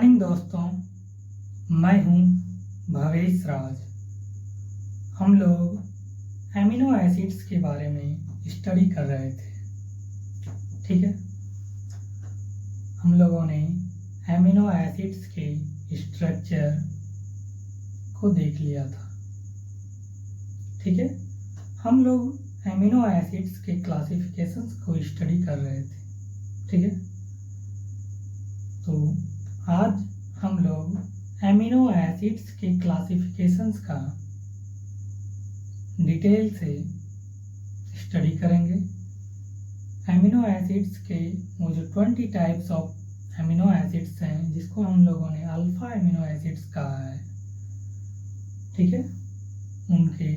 Morning दोस्तों, मैं हूं भवेश राज। हम लोग एमिनो एसिड्स के बारे में स्टडी कर रहे थे। ठीक है, हम लोगों ने एमिनो एसिड्स के स्ट्रक्चर को देख लिया था। ठीक है, हम लोग एमिनो एसिड्स के क्लासिफिकेशंस को स्टडी कर रहे थे। ठीक है, तो आज हम लोग एमिनो एसिड्स के क्लासिफिकेशंस का डिटेल से स्टडी करेंगे। एमिनो एसिड्स के वो जो 20 टाइप्स ऑफ एमिनो एसिड्स हैं, जिसको हम लोगों ने अल्फा एमिनो एसिड्स कहा है। ठीक है, उनके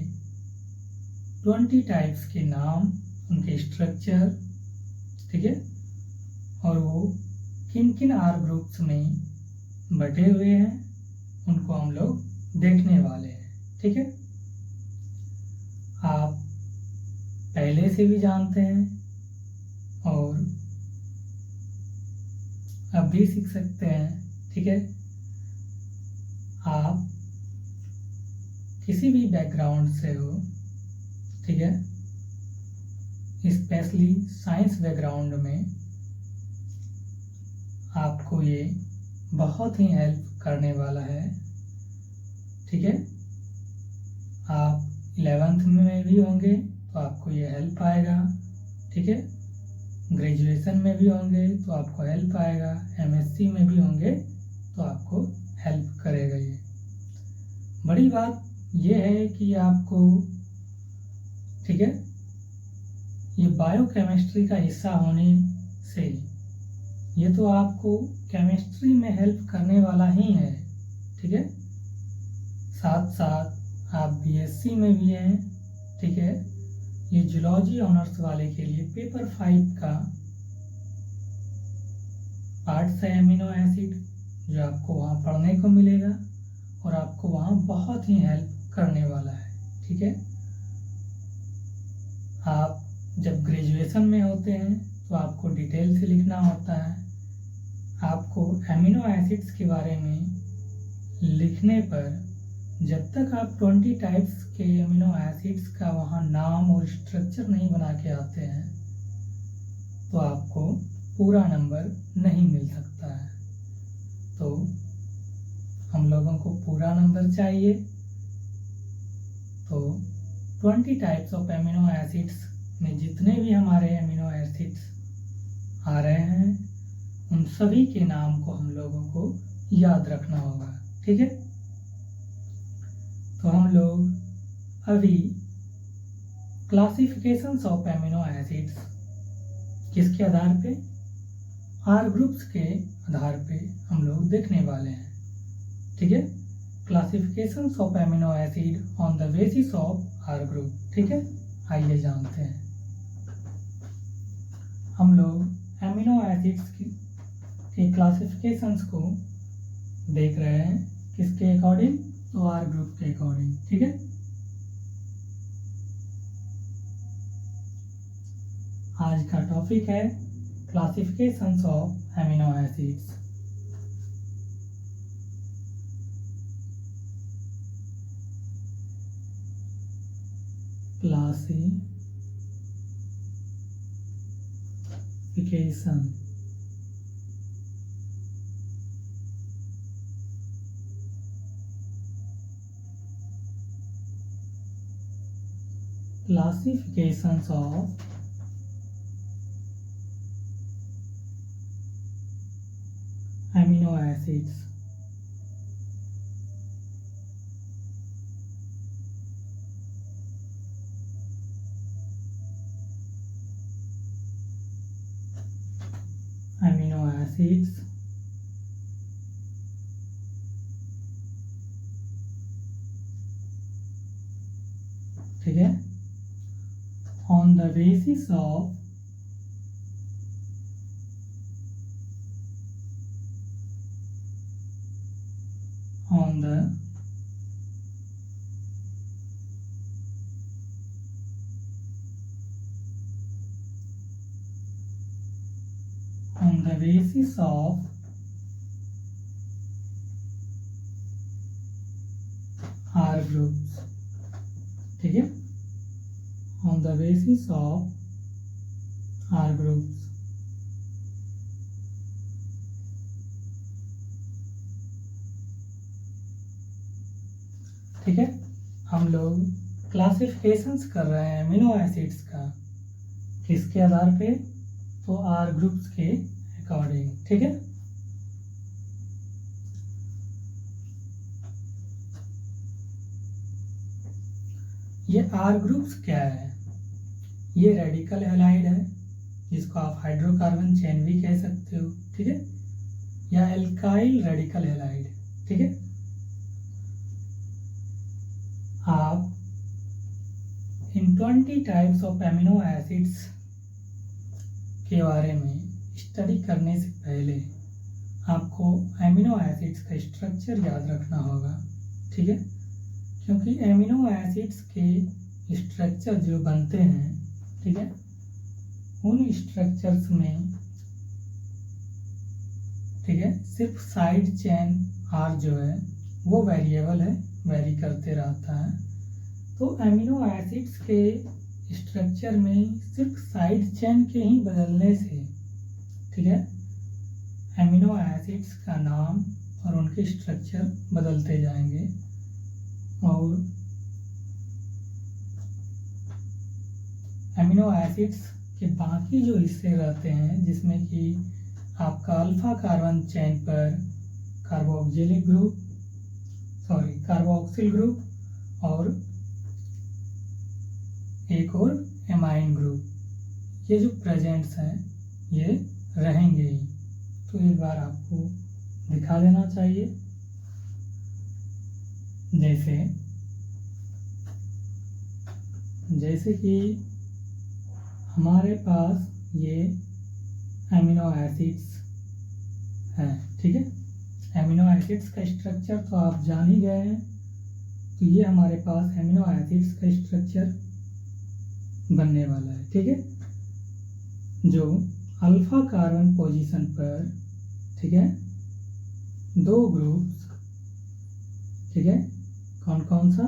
20 टाइप्स के नाम, उनके स्ट्रक्चर, ठीक है, और वो किन किन आर ग्रुप्स में बटे हुए हैं, उनको हम लोग देखने वाले हैं। ठीक है, आप पहले से भी जानते हैं और अब भी सीख सकते हैं। ठीक है, आप किसी भी बैकग्राउंड से हो, ठीक है, स्पेशली साइंस बैकग्राउंड में आपको ये बहुत ही हेल्प करने वाला है। ठीक है, आप 11th में भी होंगे तो आपको ये हेल्प आएगा। ठीक है, ग्रेजुएशन में भी होंगे तो आपको हेल्प आएगा, MSc में भी होंगे तो आपको हेल्प करेगा। ये बड़ी बात ये है कि आपको, ठीक है, ये बायोकेमिस्ट्री का हिस्सा होने से ये तो आपको केमिस्ट्री में हेल्प करने वाला ही है। ठीक है, साथ साथ आप BSc में भी हैं। ठीक है, ये जूलॉजी ऑनर्स वाले के लिए पेपर 5 का पार्ट्स है एमिनो एसिड, जो आपको वहाँ पढ़ने को मिलेगा और आपको वहाँ बहुत ही हेल्प करने वाला है। ठीक है, आप जब ग्रेजुएशन में होते हैं तो आपको डिटेल से लिखना होता है। आपको एमिनो एसिड्स के बारे में लिखने पर जब तक आप 20 टाइप्स के एमिनो एसिड्स का वहाँ नाम और स्ट्रक्चर नहीं बना के आते हैं तो आपको पूरा नंबर नहीं मिल सकता है। तो हम लोगों को पूरा नंबर चाहिए, तो 20 टाइप्स ऑफ एमिनो एसिड्स में जितने भी हमारे एमिनो एसिड्स आ रहे हैं उन सभी के नाम को हम लोगों को याद रखना होगा। ठीक है, तो हम लोग अभी क्लासिफिकेशंस ऑफ एमिनो एसिड्स किसके आधार पे, आर ग्रुप्स के आधार पे हम लोग देखने वाले हैं। ठीक है, classifications of amino acid on the basis of R group. ठीक है, आइए जानते हैं। हम लोग एमिनो एसिड्स के क्लासिफिकेशंस को देख रहे हैं, किसके अकॉर्डिंग, तो आर ग्रुप के अकॉर्डिंग। ठीक है, आज का टॉपिक है classifications of amino acids. Classification classifications of amino acids। amino acids ठीक है, on the basis of on the basis of R groups, ठीक है, on the basis of R groups। ठीक है, हम लोग क्लासिफिकेशंस कर रहे हैं अमीनो एसिड्स का, किसके आधार पे, तो आर ग्रुप्स के अकॉर्डिंग। ठीक है, ये आर ग्रुप्स क्या है, ये रेडिकल हैलाइड है, जिसको आप हाइड्रोकार्बन चेन भी कह सकते हो। ठीक है, या एल्काइल रेडिकल हैलाइड। ठीक है, आप इन 20 टाइप्स ऑफ एमिनो एसिड्स के बारे में स्टडी करने से पहले आपको एमिनो एसिड्स का स्ट्रक्चर याद रखना होगा। ठीक है, क्योंकि एमिनो एसिड्स के स्ट्रक्चर जो बनते हैं, ठीक है, उन स्ट्रक्चर्स में, ठीक है, सिर्फ साइड चेन आर जो है वो वेरिएबल है, वेरी करते रहता है। तो एमिनो एसिड्स के स्ट्रक्चर में सिर्फ साइड चेन के ही बदलने से, ठीक है, एमिनो एसिड्स का नाम और उनके स्ट्रक्चर बदलते जाएंगे। और एमिनो एसिड्स के बाकी जो हिस्से रहते हैं, जिसमें कि आपका अल्फा कार्बन चेन पर कार्बोक्सिलिक ग्रुप, कार्बोक्सिल ग्रुप और एक और एमाइन ग्रुप, ये जो प्रेजेंट्स हैं ये रहेंगे ही। तो एक बार आपको दिखा देना चाहिए, जैसे कि हमारे पास ये एमिनो एसिड्स हैं। ठीक है, एमिनो एसिड्स का स्ट्रक्चर तो आप जान ही गए हैं। तो ये हमारे पास एमिनो एसिड्स का स्ट्रक्चर बनने वाला है। ठीक है, जो अल्फा कार्बन पोजीशन पर, ठीक है, दो ग्रुप्स, ठीक है, कौन कौन सा,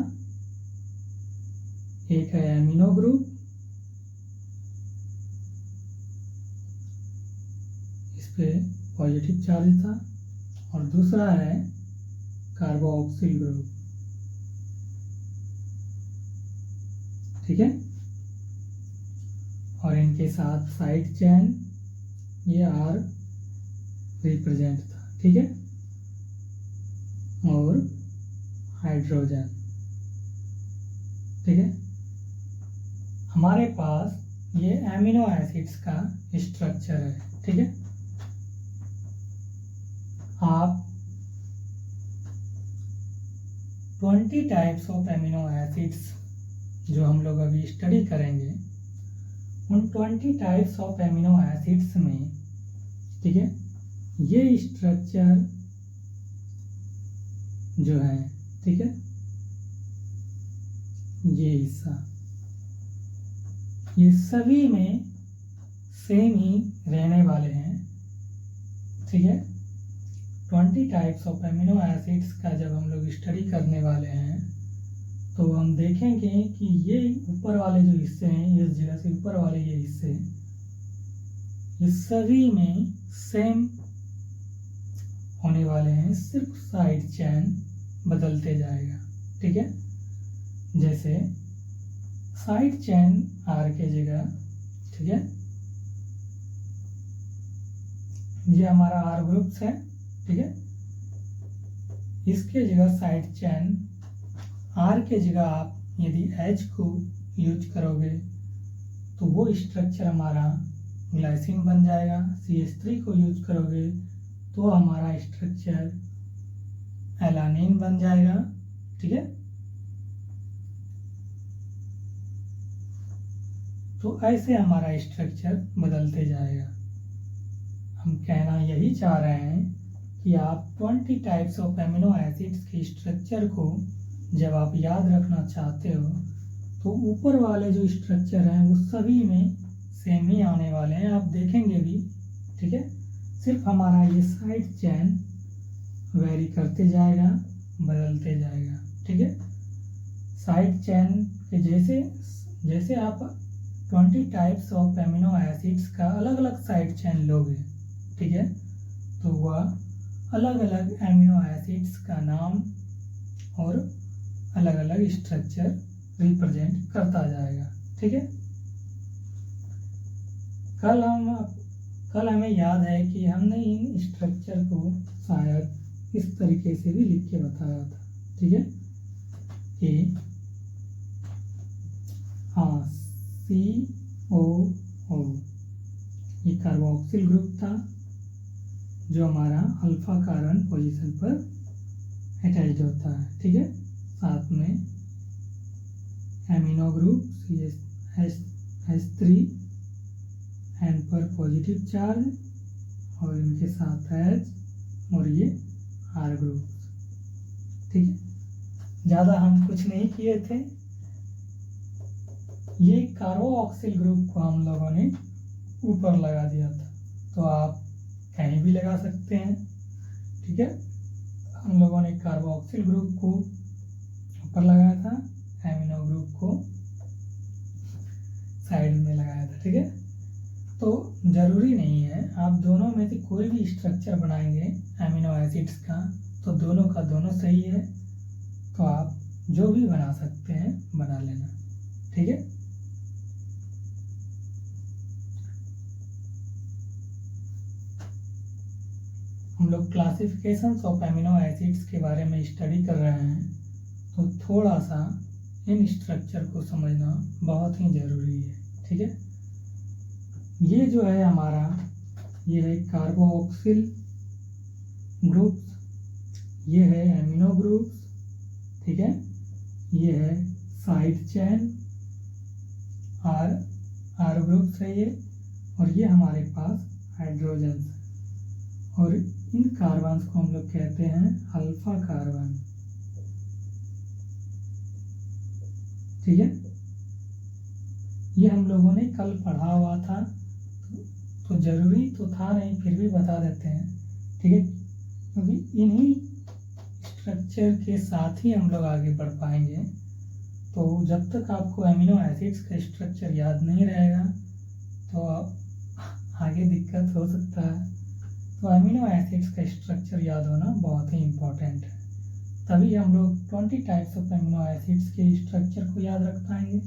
एक है एमिनो ग्रुप, इस पे पॉजिटिव चार्ज था, और दूसरा है कार्बोक्सिल ग्रुप। ठीक है, और इनके साथ साइड चेन ये आर रिप्रेजेंट था। ठीक है, और हाइड्रोजन। ठीक है, हमारे पास ये एमिनो एसिड्स का स्ट्रक्चर है। ठीक है, आप 20 टाइप्स ऑफ एमिनो एसिड्स जो हम लोग अभी स्टडी करेंगे, उन 20 टाइप्स ऑफ एमिनो एसिड्स में, ठीक है, ये स्ट्रक्चर जो है, ठीक है, ये हिस्सा, ये सभी में सेम ही रहने वाले हैं। ठीक है, 20 टाइप्स ऑफ एमिनो एसिड्स का जब हम लोग स्टडी करने वाले हैं, तो हम देखेंगे कि ये ऊपर वाले जो हिस्से हैं, इस जगह से ऊपर वाले ये हिस्से, ये सभी में सेम होने वाले हैं, सिर्फ साइड चेन बदलते जाएगा। ठीक है, जैसे साइड चेन आर के जगह, ठीक है, ये हमारा आर ग्रुप्स है। ठीक है, इसके जगह साइड चेन आर के जगह आप यदि H को यूज करोगे तो वो स्ट्रक्चर हमारा ग्लाइसिन बन जाएगा। CH3 को यूज करोगे तो हमारा स्ट्रक्चर एलानिन बन जाएगा। ठीक है, तो ऐसे हमारा स्ट्रक्चर बदलते जाएगा। हम कहना यही चाह रहे हैं कि आप 20 टाइप्स ऑफ एमिनो एसिड्स के स्ट्रक्चर को जब आप याद रखना चाहते हो, तो ऊपर वाले जो स्ट्रक्चर हैं वो सभी में सेम ही आने वाले हैं, आप देखेंगे भी। ठीक है, सिर्फ हमारा ये साइड चेन वेरी करते जाएगा, बदलते जाएगा। ठीक है। साइड चेन के जैसे आप 20 टाइप्स ऑफ एमिनो एसिड्स का अलग अलग साइड चेन लोगे, ठीक है, तो वह अलग अलग एमिनो एसिड्स का नाम और अलग अलग स्ट्रक्चर रिप्रेजेंट करता जाएगा, ठीक है। कल हमें याद है कि हमने इन स्ट्रक्चर को शायद इस तरीके से भी लिख के बताया था, ठीक है, कि हाँ COO ये कार्बोक्सिल ग्रुप था जो हमारा अल्फा कार्बन पोजीशन पर अटैच्ड होता है, ठीक है। साथ में एमिनो ग्रुप CH3 एन पर पॉजिटिव चार्ज और इनके साथ H और ये R ग्रुप, ठीक है। ज़्यादा हम कुछ नहीं किए थे। ये कार्बोक्सिल ग्रुप को हम लोगों ने ऊपर लगा दिया था, तो आप कहीं भी लगा सकते हैं, ठीक है। हम लोगों ने कार्बोक्सिल ग्रुप को ऊपर लगाया था, एमिनो ग्रुप को साइड में लगाया था, ठीक है। तो ज़रूरी नहीं है, आप दोनों में से कोई भी स्ट्रक्चर बनाएंगे एमिनो एसिड्स का तो दोनों का दोनों सही है, तो आप जो भी बना सकते हैं बना लेना, ठीक है। हम लोग क्लासिफिकेशंस ऑफ एमिनो एसिड्स के बारे में स्टडी कर रहे हैं, तो थोड़ा सा इन स्ट्रक्चर को समझना बहुत ही ज़रूरी है, ठीक है। ये जो है हमारा, ये है कार्बोक्सिल ग्रुप्स, ये है एमिनो ग्रुप्स, ठीक है। ये है साइड चेन आर ग्रुप्स है ये, और ये हमारे पास हाइड्रोजन, और इन कार्बन्स को हम लोग कहते हैं अल्फा कार्बन, ठीक है। ये हम लोगों ने कल पढ़ा हुआ था, तो जरूरी तो था नहीं, फिर भी बता देते हैं, ठीक है, क्योंकि इन्हीं स्ट्रक्चर के साथ ही हम लोग आगे बढ़ पाएंगे। तो जब तक आपको एमिनो एसिड्स का स्ट्रक्चर याद नहीं रहेगा तो आगे दिक्कत हो सकता है। तो एमिनो एसिड्स का स्ट्रक्चर याद होना बहुत ही इम्पोर्टेंट है, तभी हम लोग 20 टाइप्स ऑफ एमिनो एसिड्स के स्ट्रक्चर को याद रख पाएंगे,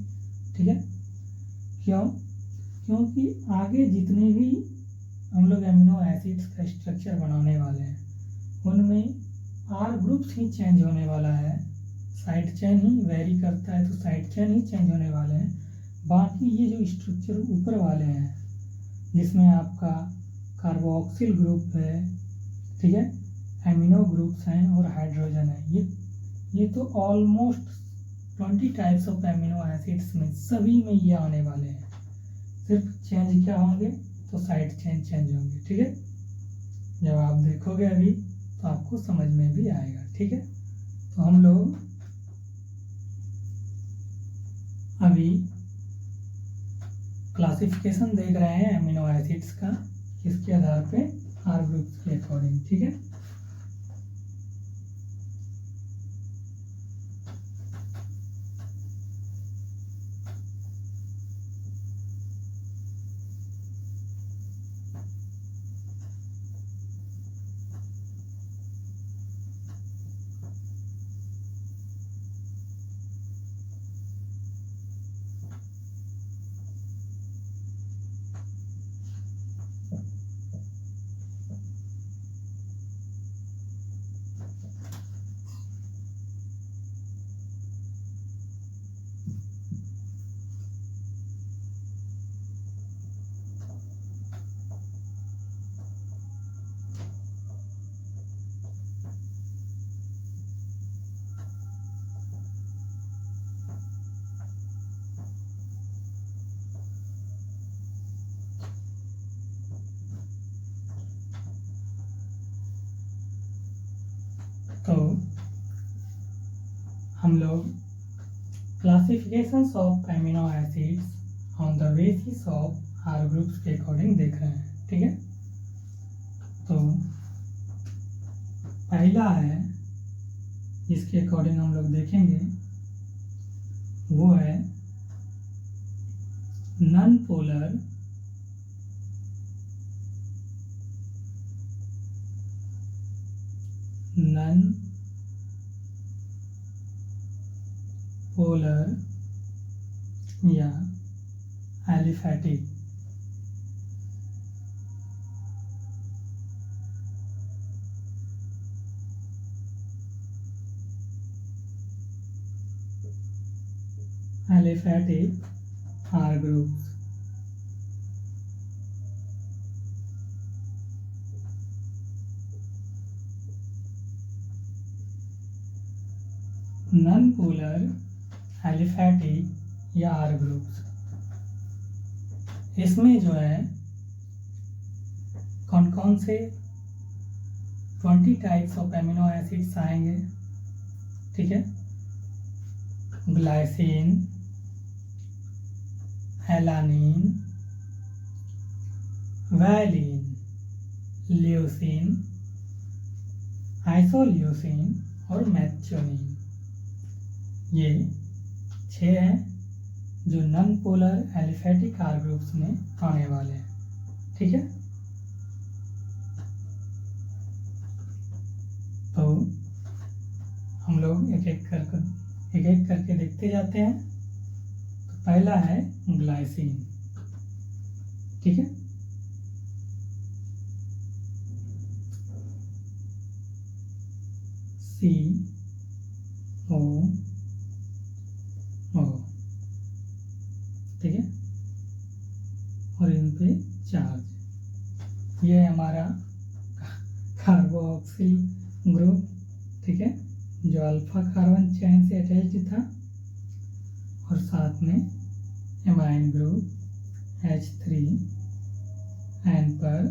ठीक है। क्योंकि आगे जितने भी हम लोग एमिनो एसिड्स का स्ट्रक्चर बनाने वाले हैं उनमें आर ग्रुप्स ही चेंज होने वाला है, साइड चेन ही वेरी करता है, तो साइड चेन ही चेंज होने वाले हैं। बाकी ये जो स्ट्रक्चर ऊपर वाले हैं जिसमें आपका कार्बोक्सिल ग्रुप है, ठीक है, एमिनो ग्रुप्स हैं और हाइड्रोजन है, ये तो almost 20 types of amino acids में सभी में ये आने वाले हैं। सिर्फ चेंज क्या होंगे, तो साइड चेन चेंज होंगे, ठीक है। जब आप देखोगे अभी तो आपको समझ में भी आएगा, ठीक है। तो हम लोग अभी क्लासिफिकेशन देख रहे हैं एमिनो एसिड्स का, किसके आधार पे, आर ग्रुप्स के अकॉर्डिंग, ठीक है। तो हम लोग classifications of amino acids on the basis of R groups के अकॉर्डिंग देख रहे हैं, ठीक है। तो पहला है जिसके अकॉर्डिंग हम लोग देखेंगे वो है नॉन पोलर या aliphatic. Aliphatic R groups. Non polar, aliphatic या R ग्रुप्स, इसमें जो है कौन कौन से 20 टाइप्स ऑफ एमिनो एसिड्स आएंगे, ठीक है। Glycine, alanine, valine, leucine, isoleucine और मैथ्योनिन। ये 6 हैं जो non polar aliphatic R groups में आने वाले हैं, ठीक है। तो हम लोग एक एक करके देखते जाते हैं। तो पहला है ग्लाइसिन, ठीक है। CO, ठीक है, और इन पे चार्ज। ये हमारा कार्बोक्सिल ग्रुप, ठीक है, जो अल्फा कार्बन चेन से अटैच्ड था, और साथ में एमाइन ग्रुप H3 पर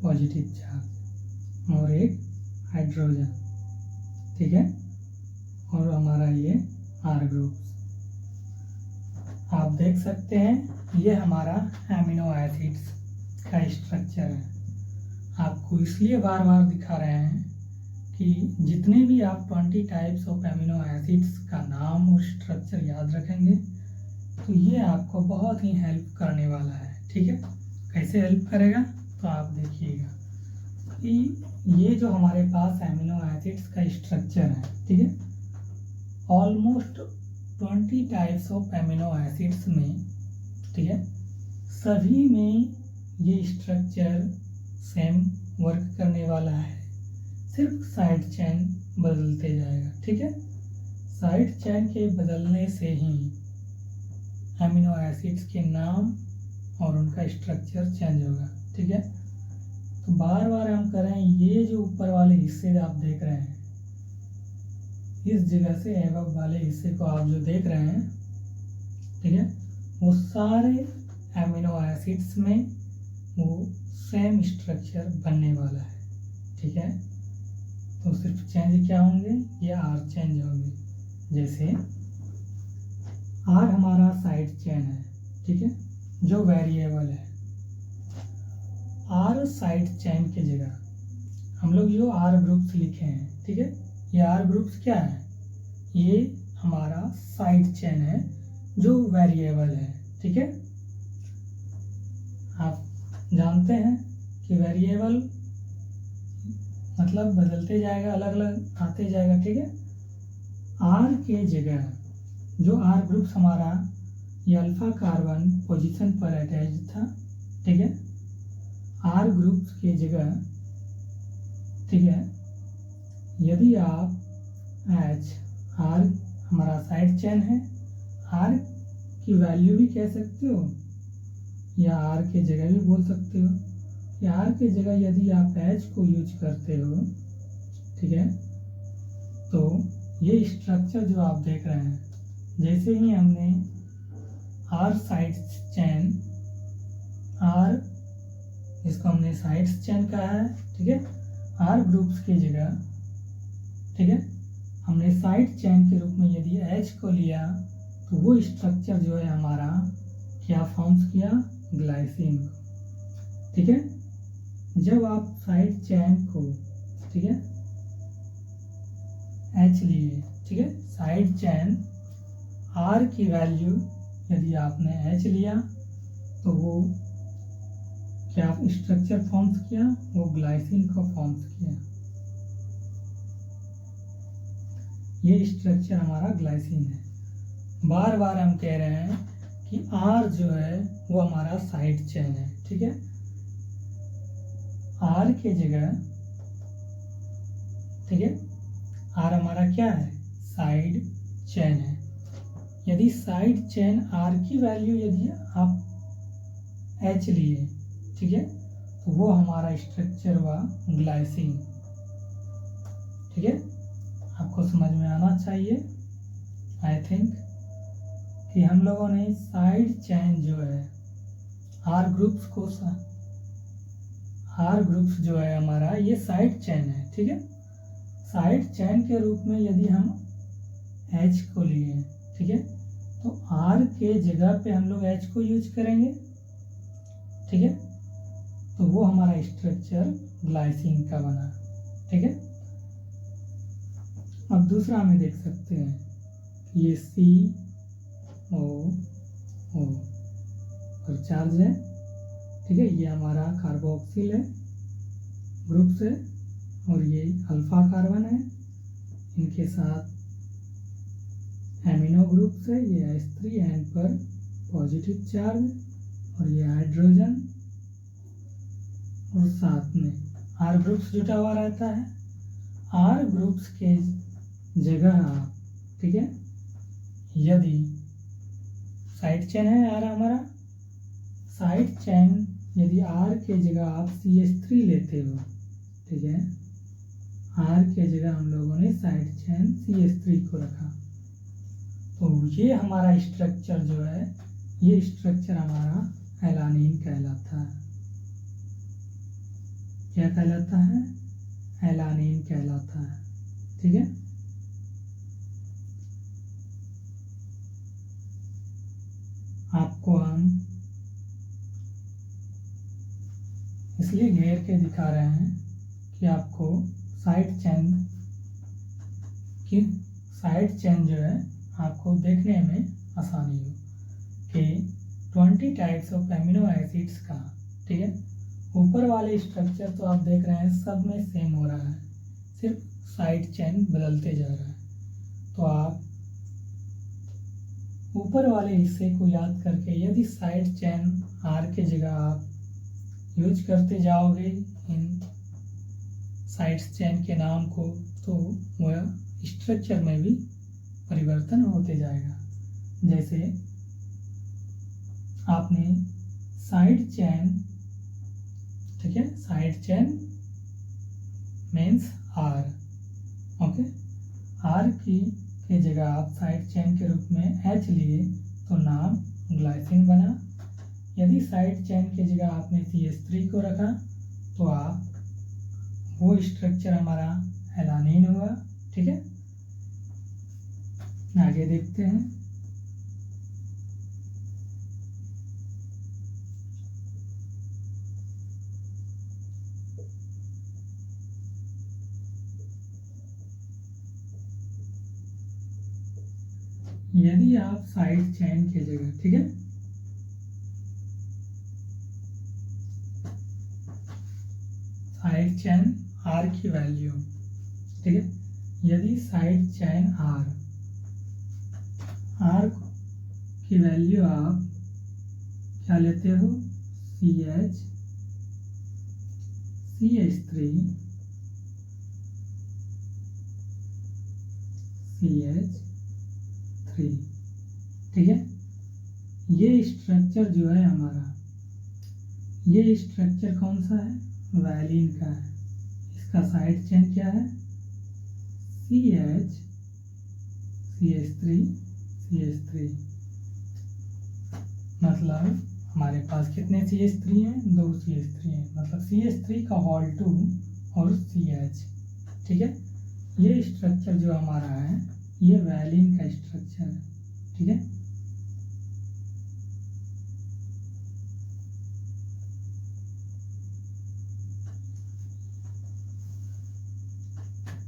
पॉजिटिव चार्ज और एक हाइड्रोजन, ठीक है, और हमारा ये R ग्रुप। आप देख सकते हैं ये हमारा एमिनो एसिड्स का स्ट्रक्चर है। आपको इसलिए बार बार दिखा रहे हैं कि जितने भी आप 20 टाइप्स ऑफ एमिनो एसिड्स का नाम और स्ट्रक्चर याद रखेंगे तो ये आपको बहुत ही हेल्प करने वाला है, ठीक है। कैसे हेल्प करेगा तो आप देखिएगा कि ये जो हमारे पास एमिनो एसिड्स का स्ट्रक्चर है, ठीक है, almost 20 types of amino acids में, ठीक है, सभी में ये स्ट्रक्चर सेम वर्क करने वाला है, सिर्फ साइड चेन बदलते जाएगा, ठीक है। साइड चेन के बदलने से ही एमिनो एसिड्स के नाम और उनका स्ट्रक्चर चेंज होगा, ठीक है। तो बार बार हम कर रहे हैं, ये जो ऊपर वाले हिस्से आप देख रहे हैं, इस जगह से एबव वाले हिस्से को आप जो देख रहे हैं, ठीक है, वो सारे एमिनो एसिड्स में वो सेम स्ट्रक्चर बनने वाला है, ठीक है। तो सिर्फ चेंज क्या होंगे, ये R चेंज होंगे। जैसे R हमारा साइड चेन है, ठीक है, जो वेरिएबल है। R साइड चेन की जगह हम लोग जो R ग्रुप्स लिखे हैं, ठीक है, ये R ग्रुप्स क्या है, ये हमारा साइड चेन है जो वेरिएबल है, ठीक है। आप जानते हैं कि वेरिएबल मतलब बदलते जाएगा, अलग अलग आते जाएगा, ठीक है। R के जगह जो R ग्रुप्स हमारा ये अल्फा कार्बन पोजीशन पर अटैच था, ठीक है, R ग्रुप्स के जगह, ठीक है, यदि आप R हमारा साइड चेन है, R की वैल्यू भी कह सकते हो या R के जगह भी बोल सकते हो कि R के जगह यदि आप H को यूज करते हो, ठीक है, तो ये स्ट्रक्चर जो आप देख रहे हैं, जैसे ही हमने R साइड चेन, R इसको हमने साइड चेन कहा है, ठीक है, R ग्रुप्स की जगह, ठीक है, हमने साइड चेन के रूप में यदि H को लिया तो वो स्ट्रक्चर जो है हमारा क्या फॉर्म्स किया, ग्लाइसिन को, ठीक है। जब आप साइड चेन को, ठीक है, H लिए, ठीक है, साइड चेन R की वैल्यू यदि आपने H लिया तो वो क्या स्ट्रक्चर फॉर्म्स किया, वो ग्लाइसिन को फॉर्म्स किया। ये स्ट्रक्चर हमारा ग्लाइसिन है। बार बार हम कह रहे हैं कि R जो है वो हमारा साइड चेन है, ठीक है। R के जगह, ठीक है, R हमारा क्या है, साइड चेन है। यदि साइड चेन R की वैल्यू यदि आप H लिए, ठीक है, तो वो हमारा स्ट्रक्चर हुआ ग्लाइसिन, ठीक है। आपको समझ में आना चाहिए आई थिंक कि हम लोगों ने साइड चेन जो है R ग्रुप्स जो है हमारा ये साइड चेन है, ठीक है। साइड चेन के रूप में यदि हम H को लिए, ठीक है, तो R के जगह पे हम लोग H को यूज करेंगे, ठीक है, तो वो हमारा स्ट्रक्चर ग्लाइसिन का बना, ठीक है। अब दूसरा हमें देख सकते हैं कि ये COO और चार्ज है, ठीक है, ये हमारा कार्बोक्सिल है ग्रुप से और ये अल्फा कार्बन है, इनके साथ एमिनो ग्रुप से ये H3 एंड पर पॉजिटिव चार्ज और ये हाइड्रोजन और साथ में R ग्रुप्स जुटा हुआ रहता है। R ग्रुप्स के जगह आप, ठीक है, यदि साइड चेन है R हमारा, साइड चेन यदि R के जगह आप CH3 लेते हो, ठीक है, R के जगह हम लोगों ने साइड चेन CH3 को रखा, तो ये हमारा स्ट्रक्चर जो है, ये स्ट्रक्चर हमारा एलानीन कहलाता है। क्या कहलाता है, एलानीन कहलाता है, ठीक है। आपको हम इसलिए घेर के दिखा रहे हैं कि आपको साइड चेन जो है आपको देखने में आसानी हो कि 20 टाइप्स ऑफ एमिनो एसिड्स का, ठीक है। ऊपर वाले स्ट्रक्चर तो आप देख रहे हैं सब में सेम हो रहा है, सिर्फ साइड चेन बदलते जा रहा है। तो आप ऊपर वाले हिस्से को याद करके यदि साइड चेन R के जगह आप यूज करते जाओगे इन साइड चेन के नाम को, तो वह स्ट्रक्चर में भी परिवर्तन होते जाएगा। जैसे आपने साइड चेन, ठीक है, side chain means R, okay, R के जगह आप साइड चेन के रूप में H लिए तो नाम ग्लाइसिन बना। यदि साइड चेन के जगह आपने CH3 को रखा तो आप वो स्ट्रक्चर हमारा एलानीन हुआ, ठीक है। आगे देखते हैं। यदि आप साइड चेन के जगह, ठीक है, साइड चेन R की वैल्यू, ठीक है, यदि साइड चेन R की वैल्यू आप क्या लेते हो, CH3 CH3, ठीक है। ये स्ट्रक्चर जो है हमारा, ये स्ट्रक्चर कौन सा है, वैलिन का है। इसका साइड चेन क्या है, CH3 मतलब हमारे पास कितने CH3 हैं, 2 CH3 हैं, मतलब CH3 का होल 2 और CH, ठीक है। ये स्ट्रक्चर जो हमारा है ये वैलिन का स्ट्रक्चर है, ठीक है।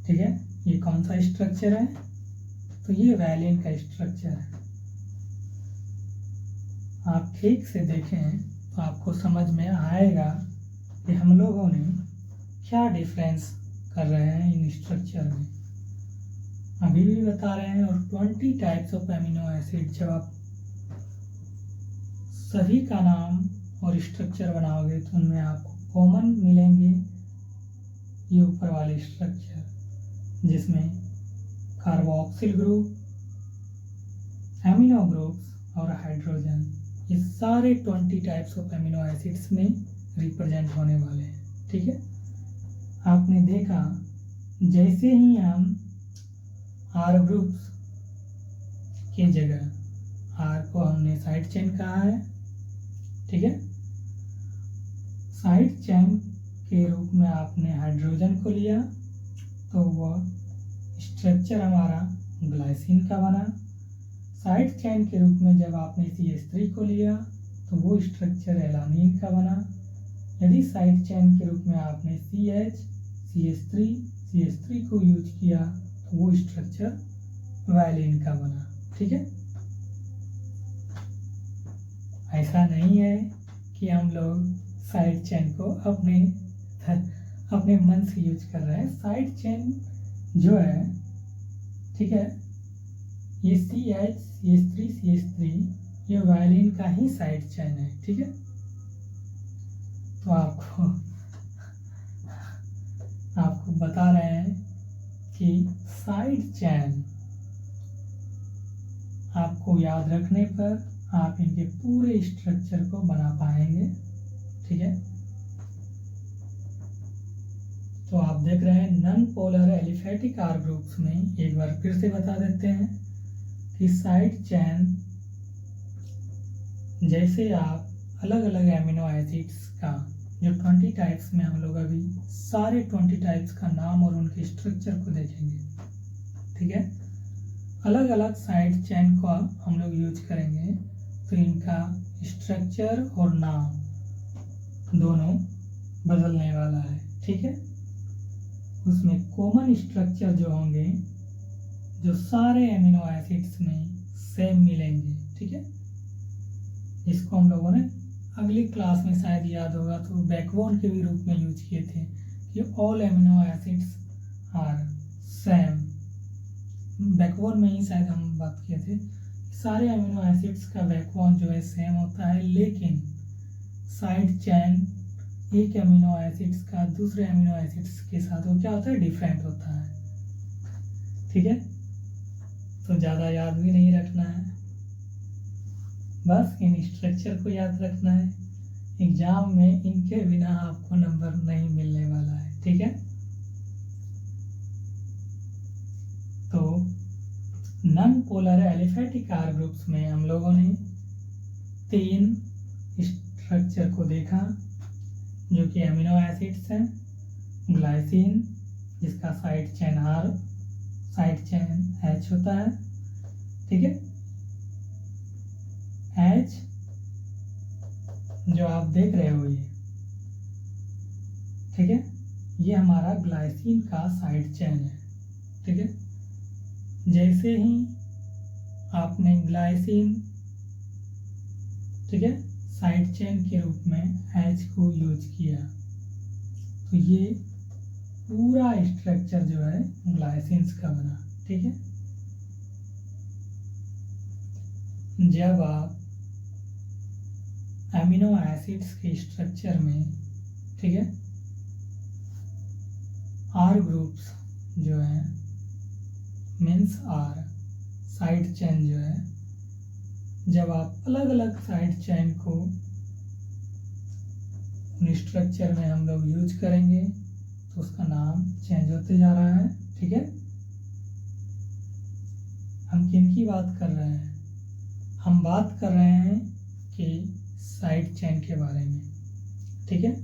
ठीक है। ये कौन सा स्ट्रक्चर है? तो ये वैलिन का स्ट्रक्चर है। आप ठीक से देखें तो आपको समझ में आएगा कि हम लोगों ने क्या डिफरेंस कर रहे हैं इन स्ट्रक्चर में। अभी भी बता रहे हैं। और 20 टाइप्स ऑफ एमिनो एसिड, जब आप सभी का नाम और स्ट्रक्चर बनाओगे तो उनमें आपको कॉमन मिलेंगे ये ऊपर वाले स्ट्रक्चर, जिसमें कार्बोक्सिल ग्रुप, एमिनो ग्रुप्स और हाइड्रोजन, ये सारे 20 टाइप्स ऑफ एमिनो एसिड्स में रिप्रेजेंट होने वाले हैं। ठीक है। आपने देखा जैसे ही हम आर ग्रुप्स की जगह आर को हमने साइड चेन कहा है, ठीक है, साइड चेन के रूप में आपने हाइड्रोजन को लिया तो वह स्ट्रक्चर हमारा ग्लाइसिन का बना। साइड चेन के रूप में जब आपने CH3 को लिया तो वो स्ट्रक्चर एलानिन का बना। यदि साइड चेन के रूप में आपने CH3 को यूज किया तो वो स्ट्रक्चर वैलिन का बना। ठीक है। ऐसा नहीं है कि हम लोग साइड चेन को अपने मन से यूज कर रहे हैं। साइड चेन जो है, ठीक है, ये CH3 ये वैलिन का ही साइड चेन है। ठीक है। तो आपको बता रहे हैं कि साइड चेन आपको याद रखने पर आप इनके पूरे स्ट्रक्चर को बना पाएंगे। ठीक है। तो आप देख रहे हैं non polar aliphatic R groups में, एक बार फिर से बता देते हैं कि साइड चेन जैसे आप अलग अलग एमिनो एसिड्स का जो 20 टाइप्स में हम लोग अभी सारे 20 टाइप्स का नाम और उनके स्ट्रक्चर को देखेंगे। ठीक है। अलग अलग साइड चेन को हम लोग यूज करेंगे तो इनका स्ट्रक्चर और नाम दोनों बदलने वाला है। ठीक है। उसमें कॉमन स्ट्रक्चर जो होंगे, जो सारे एमिनो एसिड्स में सेम मिलेंगे। ठीक है। इसको हम लोगों ने अगली क्लास में शायद याद होगा तो बैकबोन के भी रूप में यूज किए थे कि all amino acids are same. Backbone में ही शायद हम बात किए थे, सारे अमीनो एसिड्स का बैकबोन जो है सेम होता है, लेकिन साइड चेन एक अमीनो एसिड्स का दूसरे अमीनो एसिड्स के साथ वो क्या होता है, डिफरेंट होता है। ठीक है। तो ज़्यादा याद भी नहीं रखना है, बस इन स्ट्रक्चर को याद रखना है। एग्जाम में इनके बिना आपको नंबर नहीं मिलने वाला है। ठीक है। तो non polar aliphatic R groups में हम लोगों ने 3 स्ट्रक्चर को देखा जो कि अमीनो एसिड्स हैं। ग्लाइसिन जिसका side chain R, side chain H होता है। ठीक है। H जो आप देख रहे हो ये, ठीक है, ये हमारा ग्लाइसिन का साइड चेन है। ठीक है। जैसे ही आपने ग्लाइसिन, ठीक है, साइड चेन के रूप में H को यूज किया तो ये पूरा स्ट्रक्चर जो है ग्लाइसिन्स का बना। ठीक है। जब आप एमिनो एसिड्स के स्ट्रक्चर में, ठीक है, आर ग्रुप्स जो है मीन्स आर साइड चेन जो है, जब आप अलग अलग साइड चेन को उन स्ट्रक्चर में हम लोग यूज करेंगे तो उसका नाम चेंज होते जा रहा है। ठीक है। हम किन की बात कर रहे हैं? हम बात कर रहे हैं कि साइड चेन के बारे में। ठीक है।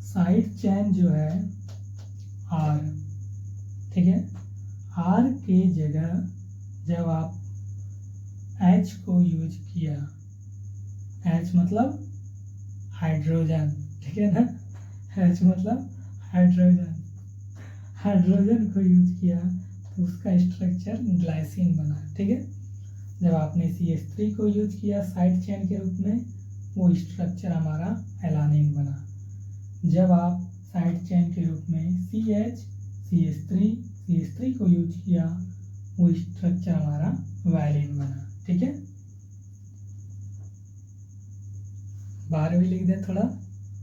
साइड चेन जो है आर, ठीक है, आर के जगह जब आप H को यूज किया, H मतलब हाइड्रोजन, ठीक है ना, H मतलब हाइड्रोजन। हाइड्रोजन को यूज किया तो उसका स्ट्रक्चर ग्लाइसिन बना, ठीक है। जब आपने CH3 को यूज किया साइड चेन के रूप में, वो स्ट्रक्चर हमारा एलानिन बना। जब आप साइड चेन के रूप में CH3 को यूज किया, वो स्ट्रक्चर हमारा वायलिन बना, ठीक है। बाहर भी लिख दे, थोड़ा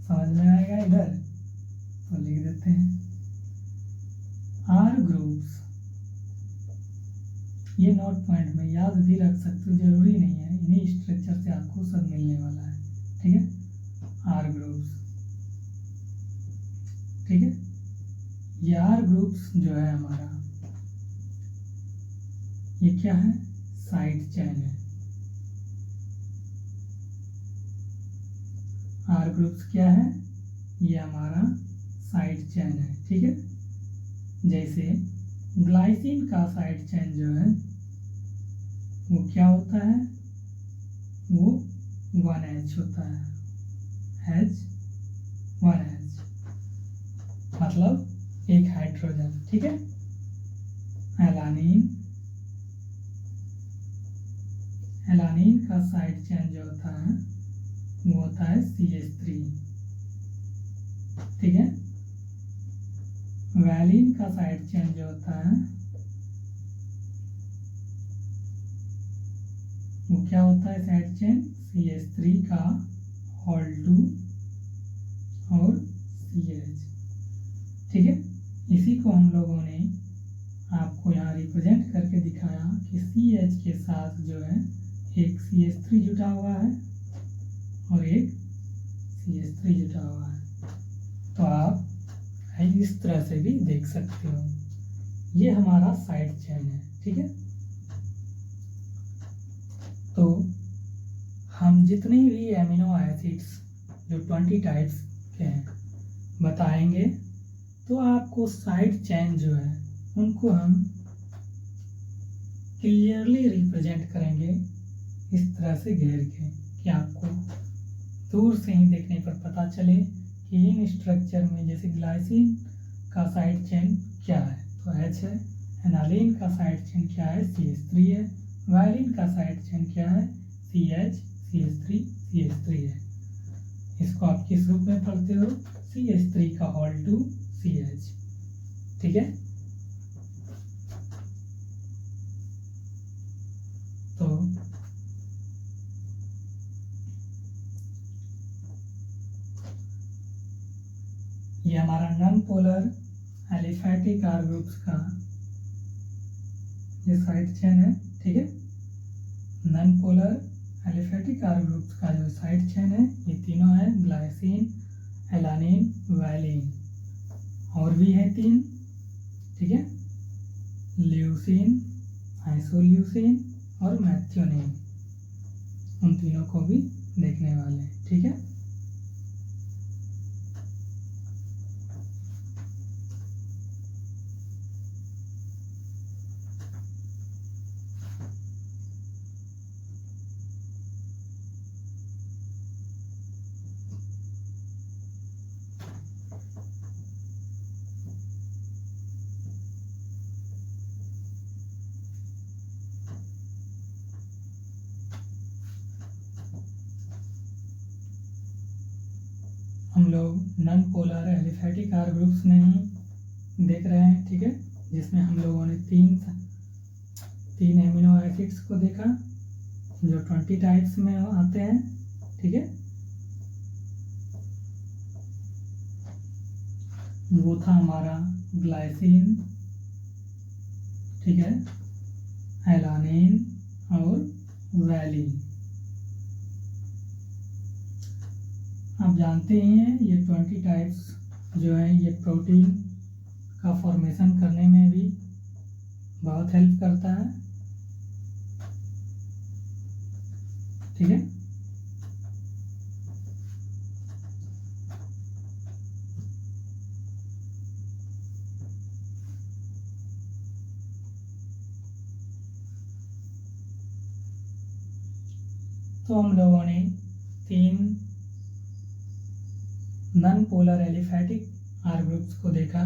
समझ में आएगा इधर, तो लिख देते हैं R ग्रुप्स। ये नोट पॉइंट में याद भी रख सकते हो, जरूरी नहीं है, इन्हीं स्ट्रक्चर से आपको सब मिलने वाला है, ठीक है। R ग्रुप्स, ठीक है। ये R ग्रुप्स जो है हमारा, ये क्या है, साइड चेन है। R ग्रुप्स क्या है, ये हमारा साइड चेन है, ठीक है। जैसे ग्लाइसिन का साइड चेन जो है वो क्या होता है, वो 1H होता है, H1H, मतलब एक हाइड्रोजन, ठीक है। एलानिन का साइड चेन जो होता है वो होता है CH3, ठीक है। वैलिन का साइड चेन जो होता है वो क्या होता है, साइड चेन CH3 का होल 2 और CH, ठीक है। इसी को हम लोगों ने आपको यहाँ रिप्रेजेंट करके दिखाया कि CH के साथ जो है एक CH3 जुटा हुआ है और एक CH3 जुटा हुआ है, तो आप इस तरह से भी देख सकते हो। ये हमारा साइड चेन है, ठीक है। तो हम जितने भी एमिनो एसिड्स जो 20 टाइप्स के हैं बताएंगे, तो आपको साइड चेन जो है उनको हम क्लियरली रिप्रेजेंट करेंगे इस तरह से घेर के, कि आपको दूर से ही देखने पर पता चले कि इन स्ट्रक्चर में जैसे ग्लाइसिन का साइड चेन क्या है तो H है, एनालिन का साइड चेन क्या है CH3 है, वायलिन का साइड चेन क्या है CH, CH3, CH3 है। इसको आप किस रूप में पढ़ते हो, CH3 का होल 2 CH, ठीक है। तो ये हमारा non polar aliphatic R groups का ये साइड चेन है, ठीक है। Non polar aliphatic R groups का जो साइड चेन है ये तीनों है, ग्लाइसिन, एलानिन, वायलिन, और भी है 3, ठीक है, ल्यूसीन, आइसोल्यूसीन और मैथ्योनिन। उन तीनों को भी देखने वाले हैं, ठीक है। हम लोग non polar aliphatic R groups में ही देख रहे हैं, ठीक है, जिसमें हम लोगों ने तीन एमिनो एसिड्स को देखा जो 20 टाइप्स में आते हैं, ठीक है। वो था हमारा ग्लाइसिन, ठीक है, एलानिन और वैलिन। आप जानते ही हैं ये 20 टाइप्स जो है ये प्रोटीन का फॉर्मेशन करने में भी बहुत हेल्प करता है, ठीक है। तो हम लोगों ने 3 non polar aliphatic R groups को देखा,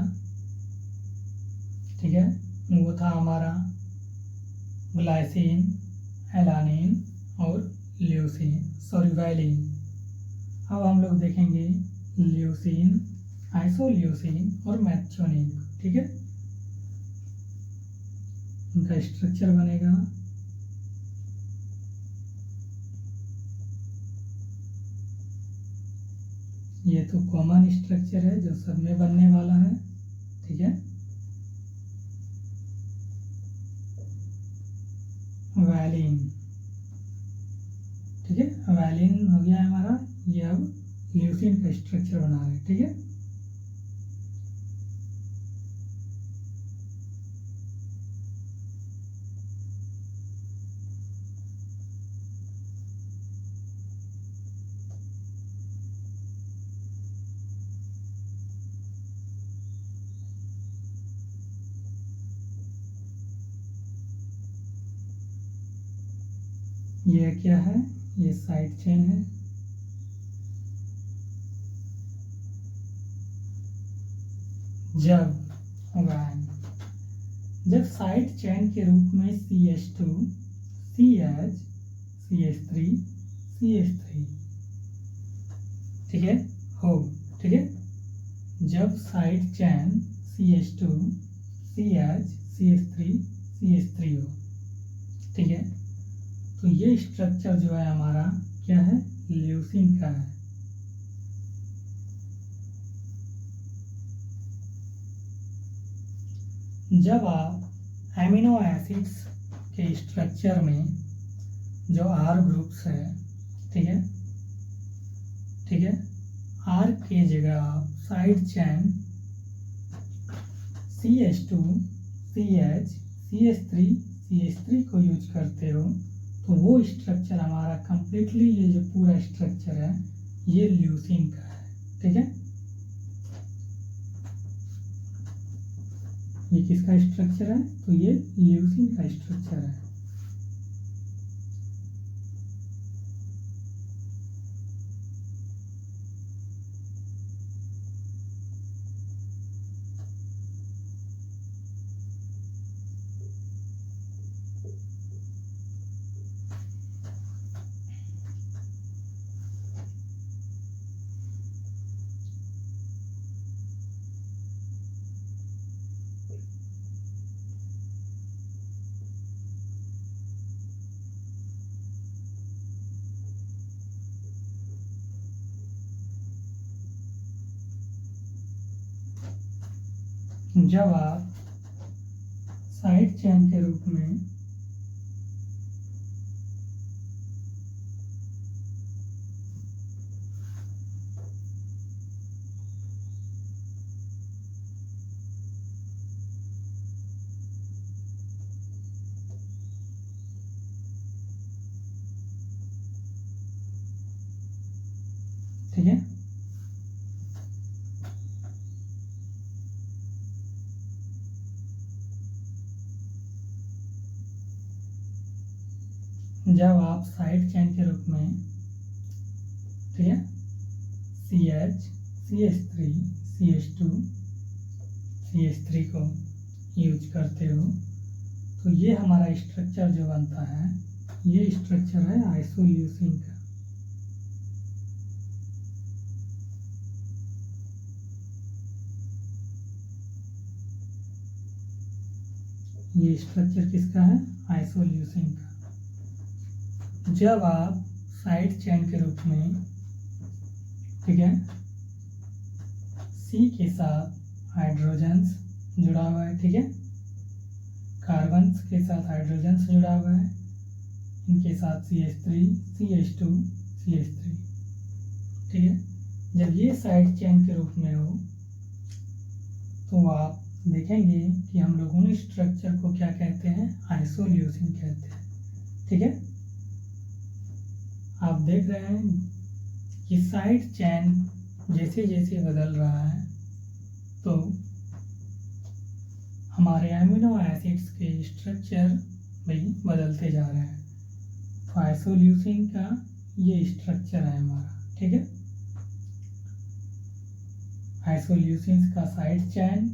ठीक है, वो था हमारा ग्लाइसिन, एलानिन और वैलिन। अब हम लोग देखेंगे ल्यूसीन, आइसोल्यूसीन और मैथ्योनिन, ठीक है। इनका स्ट्रक्चर बनेगा ये तो कॉमन स्ट्रक्चर है जो सब में बनने वाला है, ठीक है। वैलिन, ठीक है, वैलिन हो गया हमारा, ये अब ल्यूसीन का स्ट्रक्चर बना रहे हैं, ठीक है। ये क्या है, ये साइड चेन है, जब साइड चेन के रूप में CH2, CH, CH3, CH3, ठीक है, हो, ठीक है। जब side chain CH2, CH, CH3, CH3 हो, ठीक है, तो ये स्ट्रक्चर जो है हमारा क्या है, ल्यूसीन का है। जब आप एमिनो एसिड्स के स्ट्रक्चर में जो R ग्रुप्स है, ठीक है, ठीक है, R के जगह आप side chain CH2, CH, CH3, CH3 को यूज करते हो, तो वो स्ट्रक्चर हमारा कंप्लीटली, ये जो पूरा स्ट्रक्चर है ये ल्यूसीन का है, ठीक है। ये किसका स्ट्रक्चर है, तो ये ल्यूसीन का स्ट्रक्चर है। जब आप साइड चेन के रूप में ठीक है, जब आप साइड चेन के रूप में, ठीक है, CH, CH3, CH2, CH3 को यूज करते हो, तो ये हमारा स्ट्रक्चर जो बनता है, ये स्ट्रक्चर है आइसोल्यूसीन का। ये स्ट्रक्चर किसका है, आइसोल्यूसीन का। जब आप साइड चेन के रूप में, ठीक है, C के साथ हाइड्रोजन्स जुड़ा हुआ है, ठीक है, कार्बन्स के साथ हाइड्रोजन्स जुड़ा हुआ है, इनके साथ CH3, CH2, CH3, ठीक है। जब ये साइड चेन के रूप में हो, तो आप देखेंगे कि हम लोग उन स्ट्रक्चर को क्या कहते हैं, आइसोल्यूसीन कहते हैं, ठीक है। आप देख रहे हैं कि साइड चेन जैसे जैसे बदल रहा है, तो हमारे एमिनो एसिड्स के स्ट्रक्चर भी बदलते जा रहे हैं। तो आइसोल्यूसीन का ये स्ट्रक्चर है हमारा, ठीक है। आइसोल्यूसीन का साइड चेन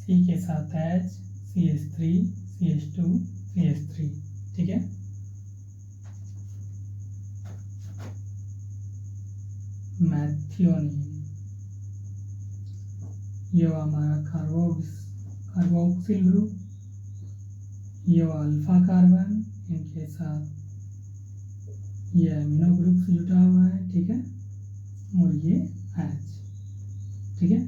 C के साथ H, CH3, CH2, CH3, ठीक है। मैथियोनीन, ये हमारा कार्बोक्सिल ग्रुप, ये अल्फा कार्बन, इनके साथ ये अमीनो ग्रुप से जुटा हुआ है, ठीक है, और ये H, ठीक है।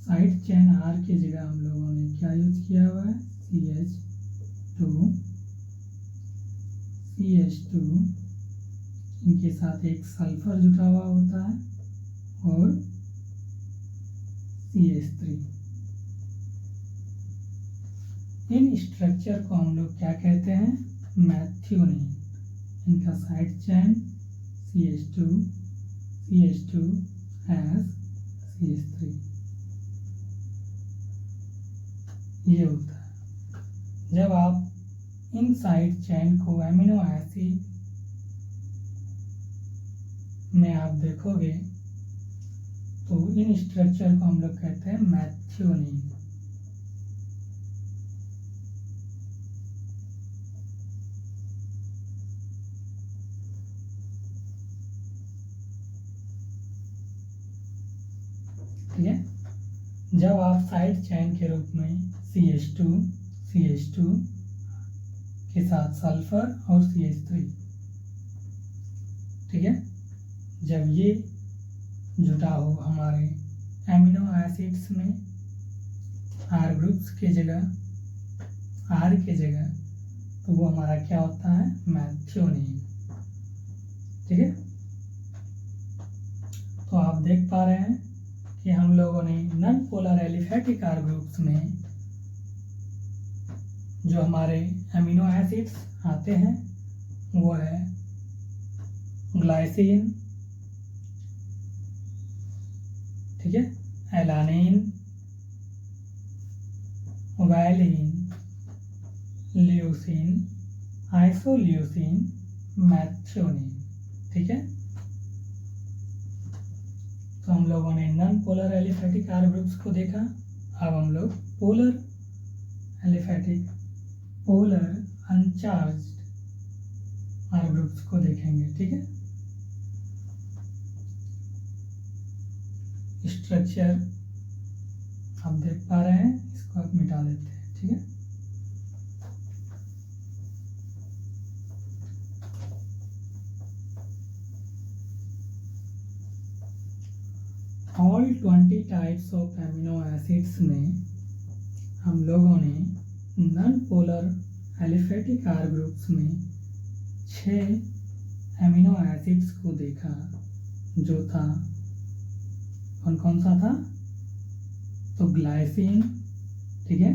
साइड चेन R की जगह हम लोगों ने क्या यूज किया हुआ है, CH2, CH2, इनके साथ एक सल्फर जुटा हुआ होता है, और CH3। इन स्ट्रक्चर को हम लोग क्या कहते हैं, मैथियोनीन। इनका side chain CH2, CH2 has CH3, ये होता है। जब आप इन साइड चेन को एमिनो एसिड में आप देखोगे तो इन स्ट्रक्चर को हम लोग कहते हैं मैथियोनीन। ठीक है। जब आप साइड चेन के रूप में CH2 के साथ सल्फर और CH3, ठीक है, जब ये जुटा हो हमारे एमिनो एसिड्स में R ग्रुप्स के जगह, R के जगह, तो वो हमारा क्या होता है, मैथियोनीन, ठीक है। तो आप देख पा रहे हैं कि हम लोगों ने non polar aliphatic R groups में जो हमारे एमिनो एसिड्स आते हैं वो है ग्लाइसिन, ठीक है, एलानिन, वैलिन, ल्यूसीन, आइसोल्यूसीन, मैथियोनीन, ठीक है। तो हम लोगों ने non polar aliphatic R groups को देखा। अब हम लोग polar aliphatic, polar uncharged R groups को देखेंगे, ठीक है। स्ट्रक्चर आप देख पा रहे हैं, इसको आप मिटा देते हैं, ठीक है। All 20 types of amino acids में हम लोगों ने non polar aliphatic R groups में 6 एमिनो एसिड्स को देखा, जो था कौन कौन सा था, तो ग्लाइसिन, ठीक है,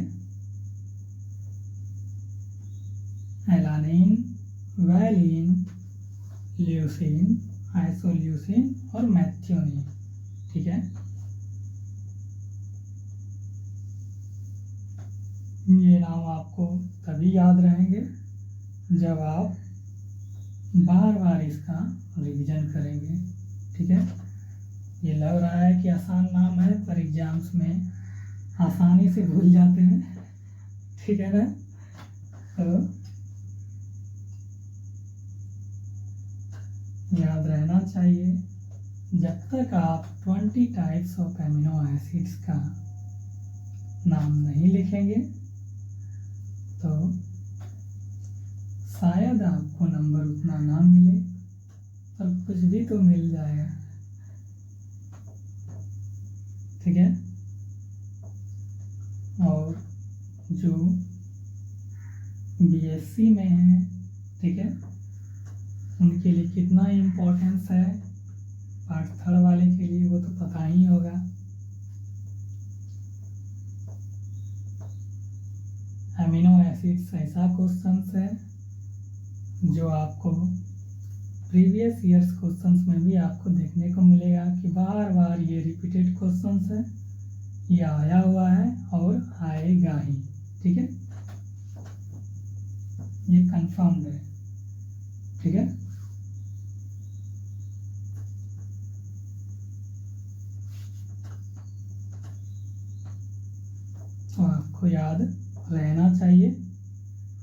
एलानिन, वैलिन, ल्यूसीन, आइसोल्यूसीन और मैथियोनीन, ठीक है। ये नाम आपको तभी याद रहेंगे जब आप बार बार इसका रिवीजन करेंगे, ठीक है। ये लग रहा है कि आसान नाम है, पर एग्जाम्स में आसानी से भूल जाते हैं, ठीक है ना। तो याद रहना चाहिए, जब तक आप 20 टाइप्स ऑफ एमिनो एसिड्स का नाम नहीं लिखेंगे तो शायद आपको नंबर उतना ना मिले, पर कुछ भी तो मिल जाएगा, ठीक है। और जो BSc में है, ठीक है, उनके लिए कितना इम्पोर्टेंस है पार्ट 3 वाले के लिए, वो तो पता ही होगा। एमिनो एसिड्स ऐसा क्वेश्चंस है जो आपको प्रीवियस ईयर्स क्वेश्चंस में भी आपको देखने को मिलेगा कि बार बार ये रिपीटेड क्वेश्चंस है, ये आया हुआ है और आएगा ही, ठीक है, ये कंफर्म्ड है, ठीक है। रहना चाहिए,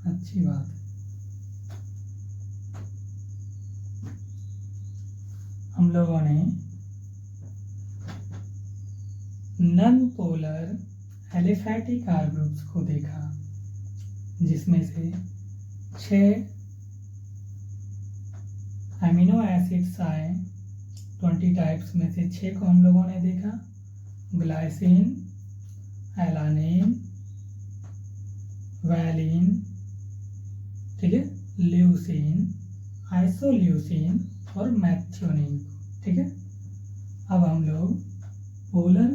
अच्छी बात है। हम लोगों ने non polar aliphatic R groups को देखा, जिसमें से 6 अमीनो एसिड्स आए। 20 टाइप्स में से 6 को हम लोगों ने देखा। ग्लाइसिन, एलानिन, वैलिन, ठीक है, ल्यूसीन, आइसोल्यूसीन और मैथ्योनिन, ठीक है। अब हम लोग पोलर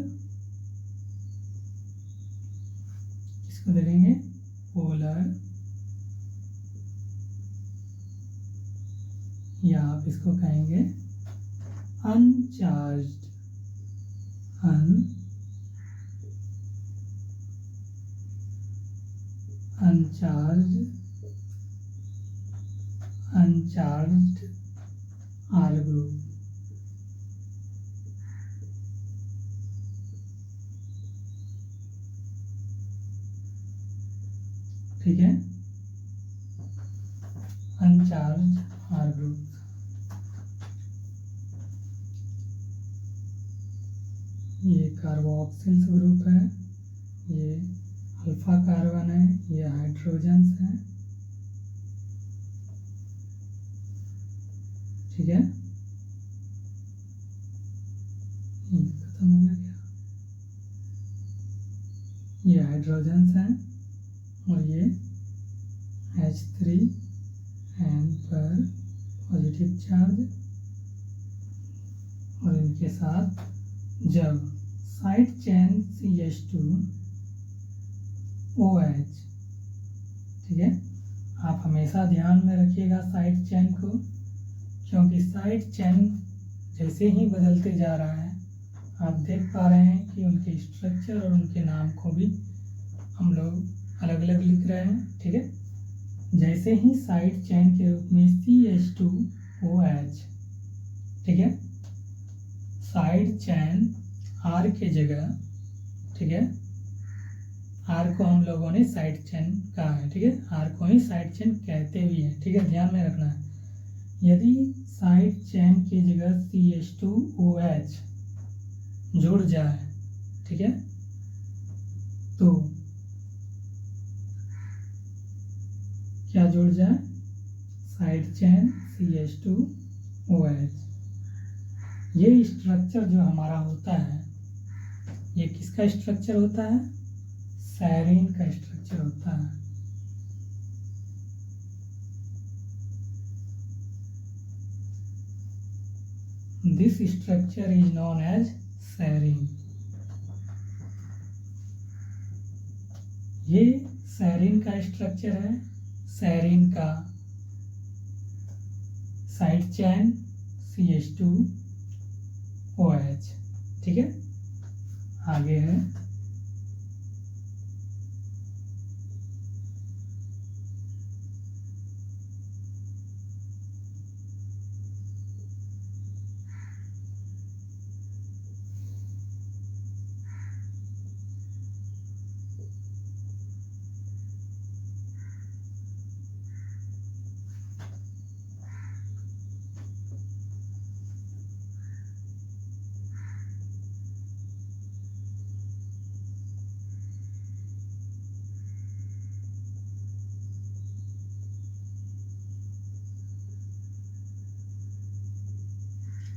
इसको देखेंगे। पोलर, या आप इसको कहेंगे अनचार्ज्ड, अनचार्ज्ड आर ग्रुप, ठीक है, अनचार्ज्ड आर ग्रुप। ये कार्बोक्सिल ग्रुप है, ये अल्फा कार्बन है, ये हाइड्रोजन्स है, ठीक है। खत्म हो गया क्या? ये हाइड्रोजन्स हैं और ये H3N पर पॉजिटिव चार्ज, और इनके साथ जब साइड चेन CH2OH, ठीक है। आप हमेशा ध्यान में रखिएगा साइड चेन को, क्योंकि साइड चेन जैसे ही बदलते जा रहा है, आप देख पा रहे हैं कि उनके स्ट्रक्चर और उनके नाम को भी हम लोग अलग अलग लिख रहे हैं, ठीक है। जैसे ही साइड चेन के रूप में CH2OH, ठीक है, साइड चेन R के जगह, ठीक है, R को हम लोगों ने साइड चेन कहा है, ठीक है, R को ही साइड चेन कहते भी हैं, ठीक है, ध्यान में रखना है। यदि साइड चेन की जगह CH2OH जुड़ जाए, ठीक है, तो क्या जुड़ जाए? Side chain CH2OH। ये स्ट्रक्चर जो हमारा होता है, ये किसका स्ट्रक्चर होता है? सेरीन का स्ट्रक्चर होता है। This structure is known as serine. ये सेरीन का स्ट्रक्चर है। सेरीन का साइड चेन CH2OH, ठीक है। आगे है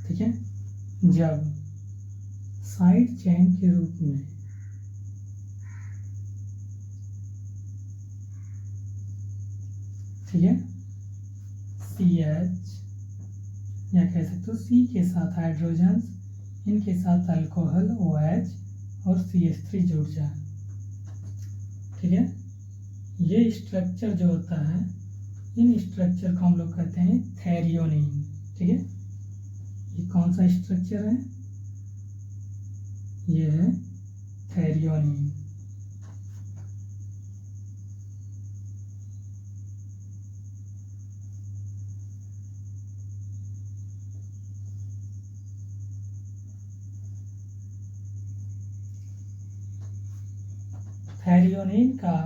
ठीक है। जब साइड चेन के रूप में ठीक है CH, या कह सकते हो C के साथ हाइड्रोजन, इनके साथ अल्कोहल OH और CH3 जुड़ जाए, ठीक है। ये स्ट्रक्चर जो होता है, इन स्ट्रक्चर को हम लोग कहते हैं थेरियोनिन, ठीक है। ये कौन सा स्ट्रक्चर है? ये है थेरियोनिन। थेरियोनिन का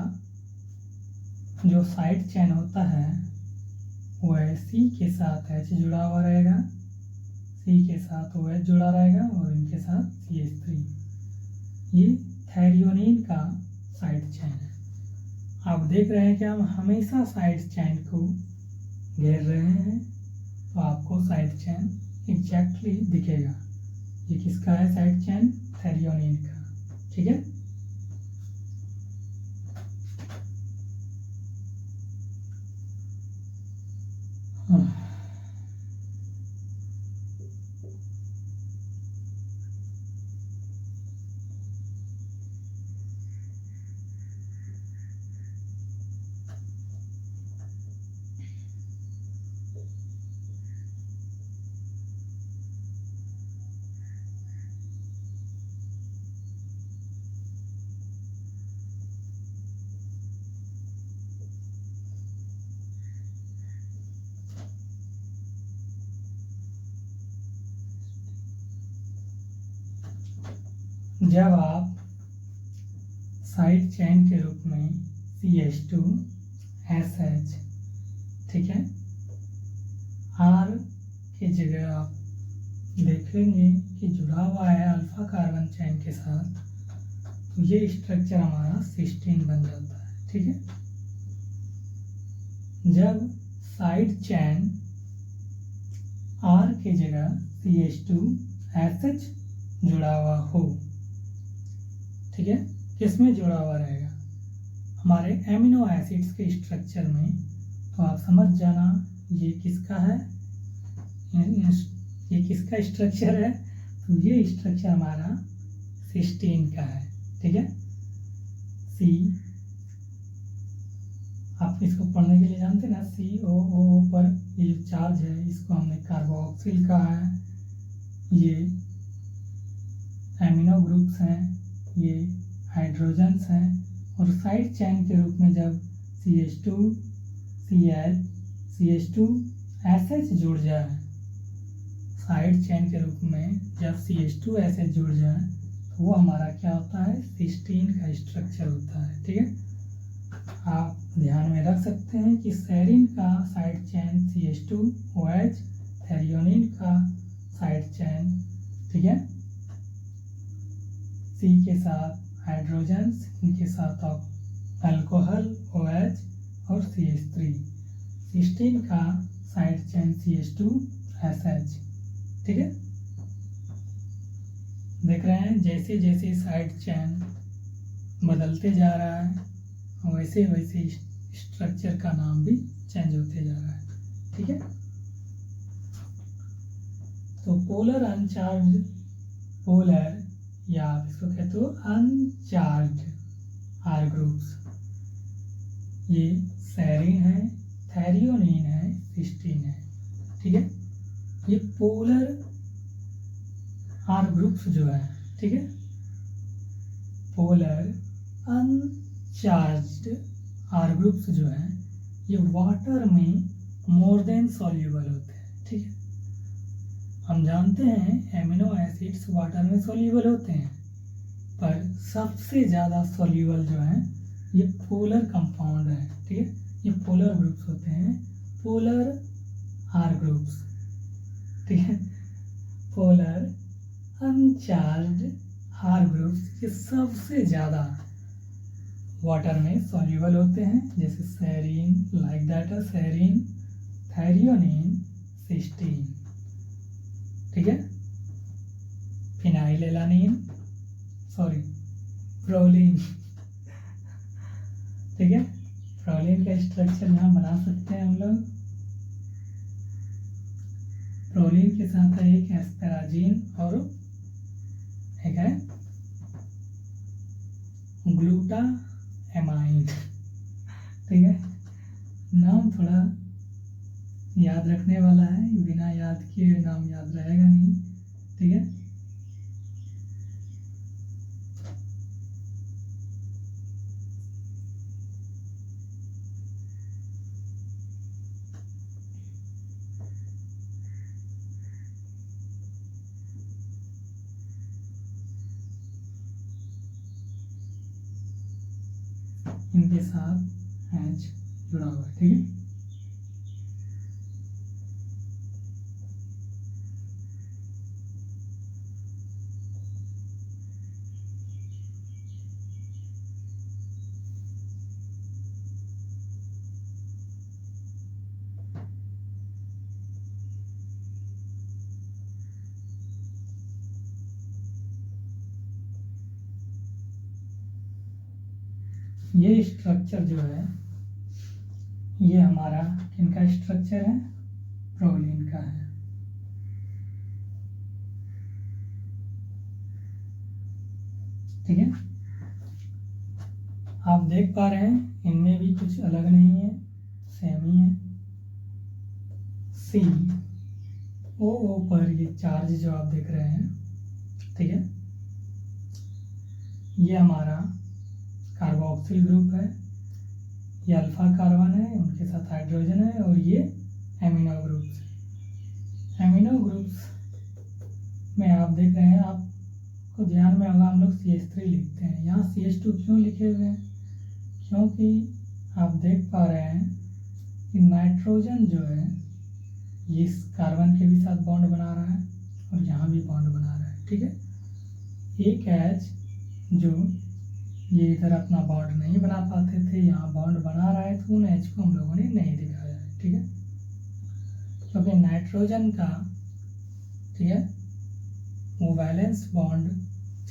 जो साइड चेन होता है वह सी के साथ एच जुड़ा हुआ रहेगा, सी के साथ ओ एच जुड़ा रहेगा और इनके साथ CH3। ये थैरियोनिन का साइड चेन है। आप देख रहे हैं कि हम हमेशा साइड चेन को घेर रहे हैं, तो आपको साइड चेन एग्जैक्टली दिखेगा। ये किसका है साइड चेन? थैरियोनिन का। ठीक है, जब आप साइड चेन के रूप में CH2SH, ठीक है, R की जगह आप देखेंगे कि जुड़ा हुआ है अल्फा कार्बन चेन के साथ, तो ये स्ट्रक्चर हमारा सिस्टीन बन जाता है। ठीक है, जब साइड चेन R की जगह CH2SH जुड़ा हुआ हो, ठीक है, किसमें जुड़ा हुआ रहेगा? हमारे एमिनो एसिड्स के स्ट्रक्चर में। तो आप समझ जाना ये किसका है, ये किसका स्ट्रक्चर है? तो ये स्ट्रक्चर हमारा सिस्टीन का है। ठीक है, सी, आप इसको पढ़ने के लिए जानते हैं ना, COO पर ये जो चार्ज है इसको हमने कार्बोक्सिल कहा है। ये एमिनो ग्रुप्स हैं, ये हाइड्रोजन्स हैं, और साइड चेन के रूप में जब CH2SH जुड़ जाए, साइड चेन के रूप में जब CH2SH जुड़ जाए तो वो हमारा क्या होता है? सिस्टीन का स्ट्रक्चर होता है। ठीक है, आप ध्यान में रख सकते हैं कि सेरीन का साइड चेन CH2OH, थैरियोनिन का साइड चेन, ठीक है, C के साथ हाइड्रोजन्स, इनके साथ आप अल्कोहल OH और CH3। सिस्टीन का साइड चेन CH2SH। ठीक है, देख रहे हैं जैसे जैसे साइड चेन बदलते जा रहा है वैसे वैसे स्ट्रक्चर का नाम भी चेंज होते जा रहा है। ठीक है, तो पोलर अनचार्ज, पोलर या आप इसको कहते हो अनचार्ज R ग्रुप्स, ये सेरीन है, थैरियोनिन है, सिस्टीन है। ठीक है, ये पोलर R ग्रुप्स जो है, ठीक है, पोलर अनचार्ज्ड R ग्रुप्स जो है ये वाटर में मोर देन सॉल्यूबल होते हैं। ठीक है, हम जानते हैं एमिनो एसिड्स वाटर में सॉल्यूबल होते हैं, पर सबसे ज़्यादा सॉल्यूबल जो है ये पोलर कंपाउंड है। ठीक है, ये पोलर ग्रुप्स होते हैं, पोलर R ग्रुप्स। ठीक है, पोलर अनचार्ज्ड R ग्रुप्स ये सबसे ज़्यादा वाटर में सॉल्यूबल होते हैं, जैसे serine, like that serine, threonine, cysteine. ठीक है, फिनाइलेलानिन, सॉरी प्रोलिन। ठीक है, प्रोलिन का स्ट्रक्चर यहाँ बना सकते हैं हम लोग। प्रोलिन के साथ है एक एस्पेराजीन और एक है ग्लूटामाइन। ठीक है, नाम थोड़ा याद रखने वाला है, बिना याद किए नाम याद रहेगा नहीं। ठीक है, इनके साथ H जुड़ा हुआ है। ठीक है, ये स्ट्रक्चर जो है ये हमारा किनका स्ट्रक्चर है, प्रोलिन का है। ठीक है, आप देख पा रहे हैं इनमें भी कुछ अलग नहीं है, सेम ही है। सी ओ पर ये चार्ज जो आप देख रहे हैं, ठीक है, ये हमारा कार्बोक्सिल ग्रुप है, ये अल्फा कार्बन है, उनके साथ हाइड्रोजन है, और ये एमिनो ग्रुप्स है। एमिनो ग्रुप्स में आप देख रहे हैं, आपको ध्यान में होगा हम लोग CH3 लिखते हैं, यहाँ CH2 क्यों लिखे हुए हैं, क्योंकि आप देख पा रहे हैं कि नाइट्रोजन जो है ये इस कार्बन के भी साथ बॉन्ड बना रहा है और यहाँ भी बॉन्ड बना रहा है। ठीक है, एक H जो ये इधर अपना बॉन्ड नहीं बना पाते थे, यहाँ बॉन्ड बना रहा है, तो उन H को हम लोगों ने नहीं दिखाया है। ठीक है, क्योंकि नाइट्रोजन का, ठीक है, वो वैलेंस बॉन्ड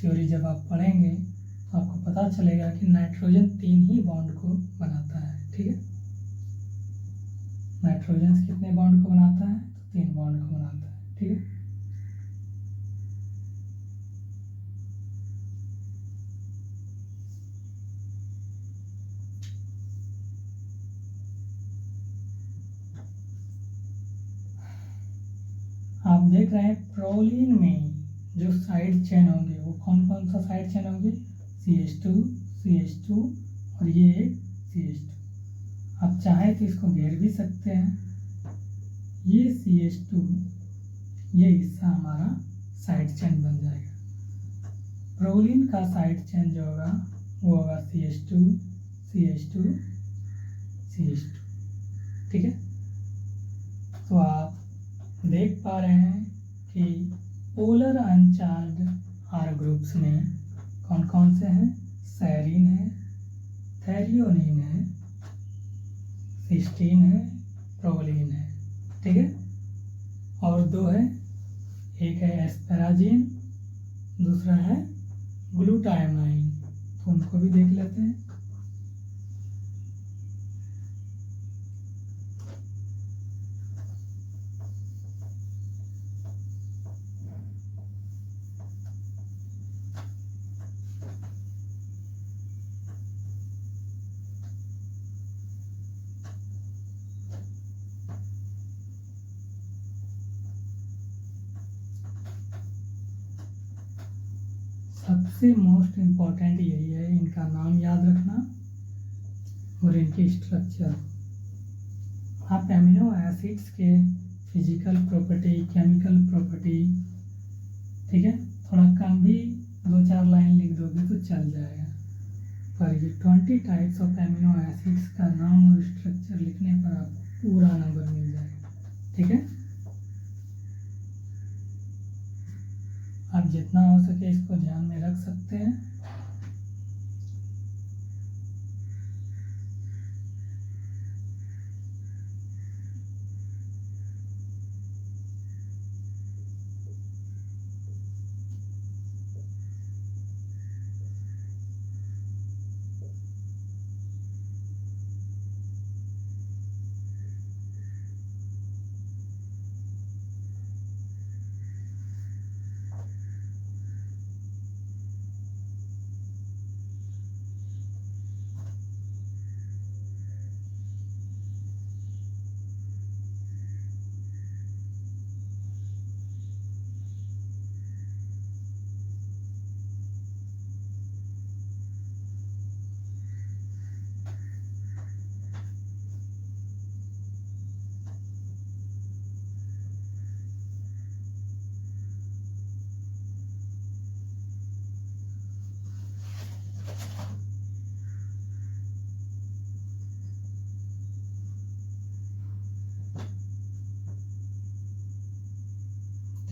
थ्योरी जब आप पढ़ेंगे तो आपको पता चलेगा कि नाइट्रोजन 3 ही बॉन्ड को बनाता है। ठीक है, नाइट्रोजन कितने बॉन्ड को बनाता है, तो 3 बॉन्ड को बनाता है। ठीक है, आप देख रहे हैं प्रोलिन में जो साइड चेन होंगे वो कौन कौन सा साइड चेन होंगे, CH2 CH2 और ये एक CH2। आप चाहें तो इसको घेर भी सकते हैं, ये CH2 ये हिस्सा हमारा साइड चेन बन जाएगा। प्रोलिन का साइड चेन जो होगा वो होगा CH2 CH2 CH2। ठीक है, तो आप देख पा रहे हैं कि पोलर अनचार्ज आर ग्रुप्स में कौन कौन से हैं, सेरीन है, थैरियोनिन है, सिस्टीन है, प्रोलिन है। ठीक है, और 2 है, एक है एस्पेराजिन, दूसरा है ग्लूटामाइन, तो उनको भी देख लेते हैं। सबसे मोस्ट इम्पॉर्टेंट यही है, इनका नाम याद रखना और इनकी स्ट्रक्चर। आप एमिनो एसिड्स के फिजिकल प्रॉपर्टी, केमिकल प्रॉपर्टी, ठीक है, थोड़ा कम भी 2-4 लाइन लिख दोगे तो चल जाएगा, पर ये 20 टाइप्स ऑफ एमिनो एसिड्स का नाम और स्ट्रक्चर लिखने पर आपको पूरा नंबर मिल जाएगा। ठीक है, आप जितना हो सके इसको ध्यान में रख सकते हैं।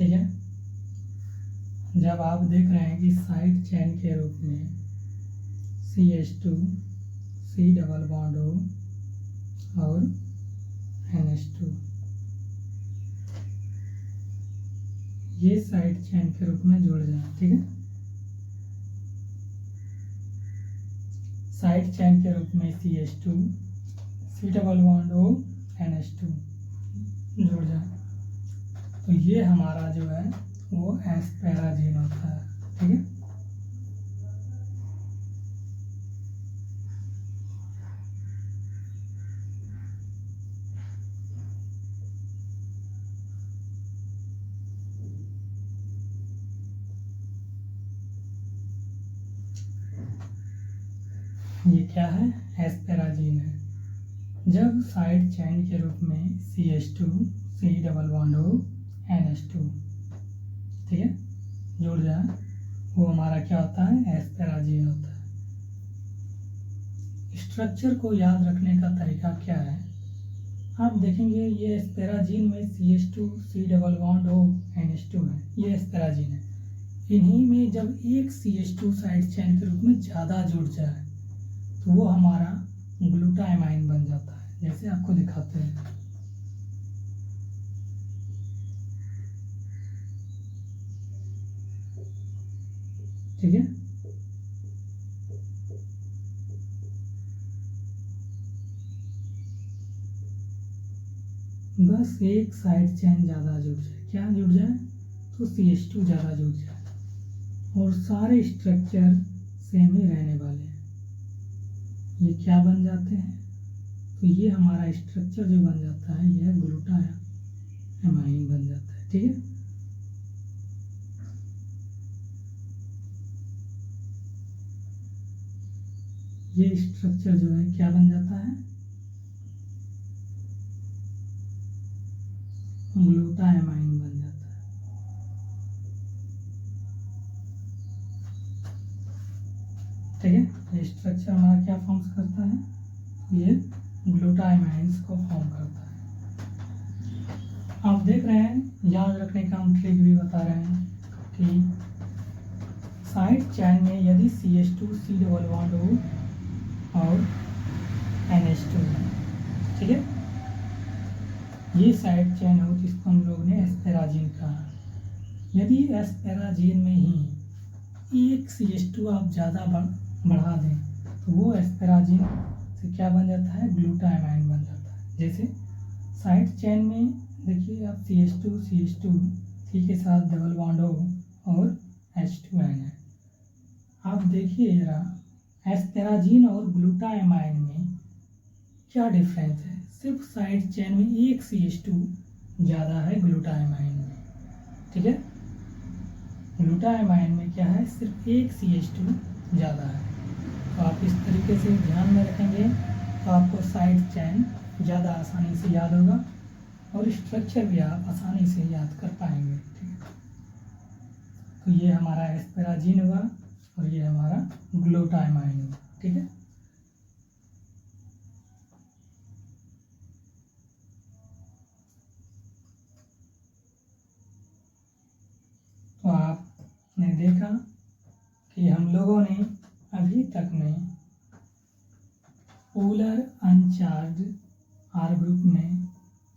ठीक है। जब आप देख रहे हैं कि साइड चेन के रूप में CH2 C double bond O और NH2, ये साइड चेन के रूप में जुड़ जाए, ठीक है। साइड चेन के रूप में CH2 C double bond O NH2 जुड़ जाए, तो ये हमारा जो है वो एस्पेराजीन होता है, ठीक है। ये क्या है? एस्पेराजीन है। जब साइड चेन के रूप में CH2 C double bond O NH2, ठीक है, जुड़ जाए, वो हमारा क्या होता है? एस्पेराजीन होता है। स्ट्रक्चर को याद रखने का तरीका क्या है? आप देखेंगे ये एस्पेराजीन में CH2 C double bond O NH2 है, ये एस्पेराजीन है। इन्हीं में जब एक CH2 साइड चेन के रूप में ज़्यादा जुड़ जाए तो वो हमारा ग्लूटामाइन बन जाता है, जैसे आपको दिखाते हैं। ठीक है, बस एक साइड चेन ज़्यादा जुड़ जाए, क्या जुड़ जाए? तो CH2 ज़्यादा जुड़ जाए और सारे स्ट्रक्चर सेम ही रहने वाले हैं। ये क्या बन जाते हैं? तो ये हमारा स्ट्रक्चर जो बन जाता है यह ग्लूटामाइन बन जाता है, ठीक है। ये स्ट्रक्चर जो है क्या बन जाता है? ग्लूटामाइन बन जाता है। ठीक है, ये स्ट्रक्चर हमारा क्या फॉर्म करता है? ये ग्लूटामाइन्स को फॉर्म करता है। आप देख रहे हैं, याद रखने का हम ट्रिक भी बता रहे हैं कि साइड चेन में यदि CH2 C double bond O और NH2 है, ठीक है, ये साइड चेन हो तो इसको हम लोग ने एस्पेराजीन कहा। यदि एस्पेराजीन में ही एक CH2 आप ज़्यादा बढ़ा दें तो वो एस्पेराजीन से क्या बन जाता है? ग्लूटामाइन बन जाता है। जैसे साइड चेन में देखिए आप CH2 C के साथ डबल बॉन्ड O और H2N है। आप देखिए जरा एस्पेराजीन और ग्लूटामाइन में क्या डिफरेंस है? सिर्फ साइड चेन में एक CH2 ज़्यादा है ग्लूटामाइन में, ठीक है। ग्लूटामाइन में क्या है? सिर्फ एक CH2 ज़्यादा है। तो आप इस तरीके से ध्यान में रखेंगे तो आपको साइड चेन ज़्यादा आसानी से याद होगा और स्ट्रक्चर भी आप आसानी से याद कर पाएंगे, ठीक है। तो ये हमारा एस्पेराजीन हुआ और ये हमारा ग्लूटामाइन हुआ, ठीक है। तो आपने देखा कि हम लोगों ने अभी तक में पोलर अनचार्ज R ग्रुप में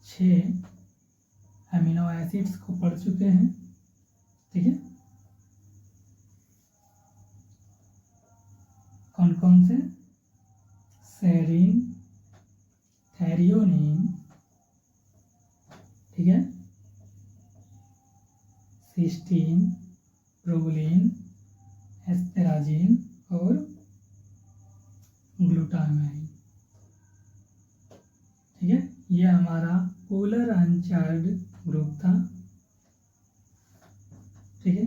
6 अमीनो एसिड्स को पढ़ चुके हैं, ठीक है। कौन कौन से? सेरीन, थैरियोनिन, ठीक है, सिस्टीन, प्रोलिन, एस्पेराजीन और ग्लूटामाइन, ठीक है। ये हमारा पोलर अनचार्ज ग्रुप था, ठीक है।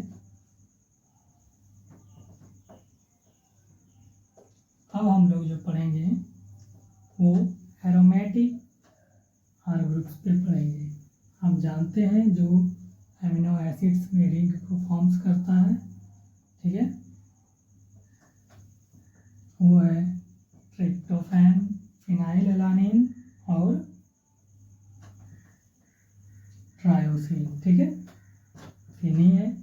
अब हम लोग जो पढ़ेंगे वो एरोमेटिक R ग्रुप्स पे पढ़ेंगे। आप जानते हैं जो अमीनो एसिड्स में रिंग को फॉर्म्स करता है, ठीक है, वो है ट्रिप्टोफैन, फिनाइलएलानिन और ट्रायोसिन, ठीक है। 3 ही है।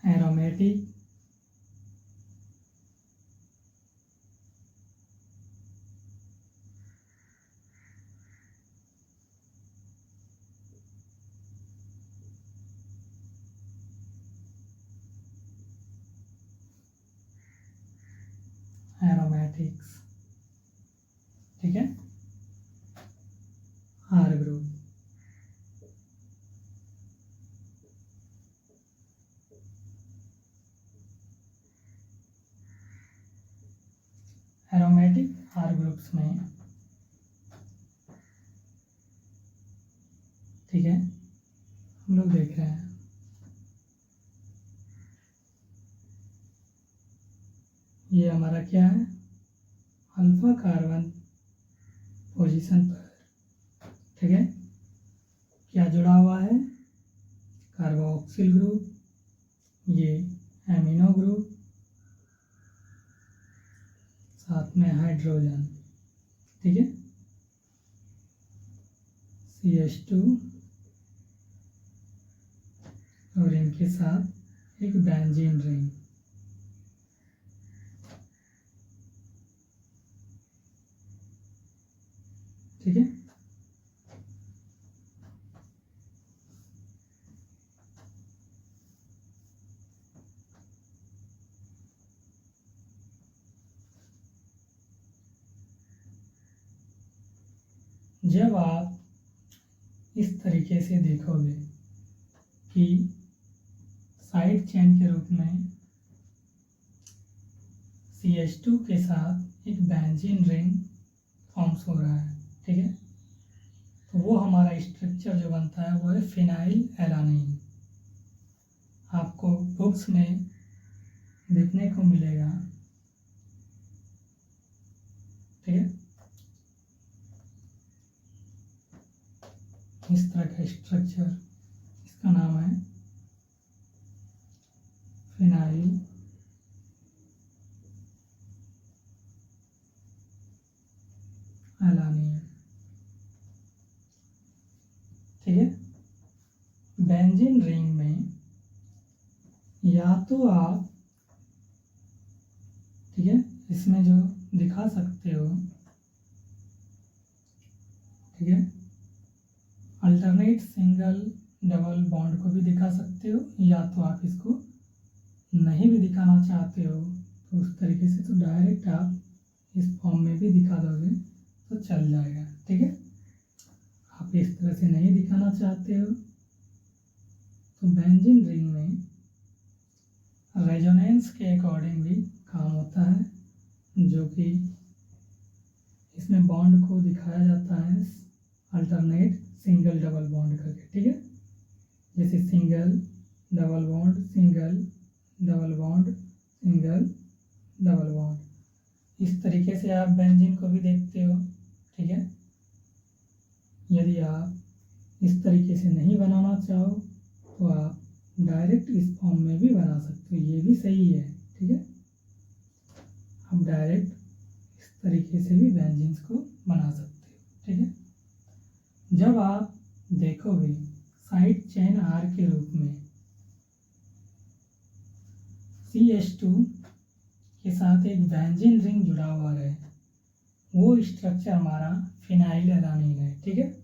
एरोमेटिक, एरोमेटिक्स, ठीक है। R group, aromatic R groups में, ठीक है, हम लोग देख रहे हैं ये हमारा क्या है, अल्फा कार्बन पोजीशन पर, ठीक है। क्या जुड़ा हुआ है, कार्बोक्सिल ग्रुप, ये एमिनो ग्रुप, साथ में हाइड्रोजन, ठीक है, CH2 और इनके साथ एक बेंजीन रिंग, ठीक है। जब आप इस तरीके से देखोगे कि साइड चेन के रूप में CH2 के साथ एक बेंजीन रिंग फॉर्म्स हो रहा है, ठीक है, तो वो हमारा स्ट्रक्चर जो बनता है वो है फिनाइल एलानीन। आपको बुक्स में देखने को मिलेगा, ठीक है, इस तरह का स्ट्रक्चर, इसका नाम है फिनाइल एलानीन, ठीक है। बेंजीन रिंग में या तो आप, ठीक है, इसमें जो दिखा सकते हो, ठीक है, अल्टरनेट सिंगल डबल बॉन्ड को भी दिखा सकते हो, या तो आप इसको नहीं भी दिखाना चाहते हो तो उस तरीके से तो डायरेक्ट आप इस फॉर्म में भी दिखा दोगे तो चल जाएगा, ठीक है। आप इस तरह से नहीं दिखाना चाहते हो तो बेंजीन रिंग में रेजोनेंस के अकॉर्डिंग भी काम होता है, जो कि इसमें बॉन्ड को दिखाया जाता है अल्टरनेट सिंगल डबल बॉन्ड करके, ठीक है, जैसे single double bond, single double bond, single double bond, इस तरीके से आप बेंजीन को भी देखते हो, ठीक है। यदि आप इस तरीके से नहीं बनाना चाहो तो आप डायरेक्ट इस फॉर्म में भी बना सकते हो, ये भी सही है, ठीक है। आप डायरेक्ट इस तरीके से भी बेंजीन्स को बना सकते हो, ठीक है। जब आप देखोगे साइड चेन आर के रूप में CH2 के साथ एक बेंजीन रिंग जुड़ा हुआ है, वो स्ट्रक्चर हमारा फिनाइल एलानीन है, ठीक है।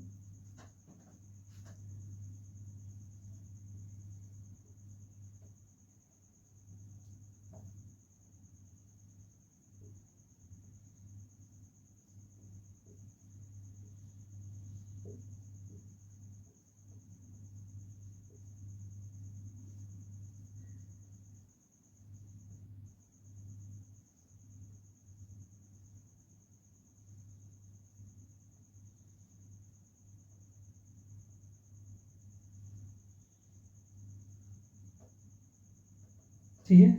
ठीक है,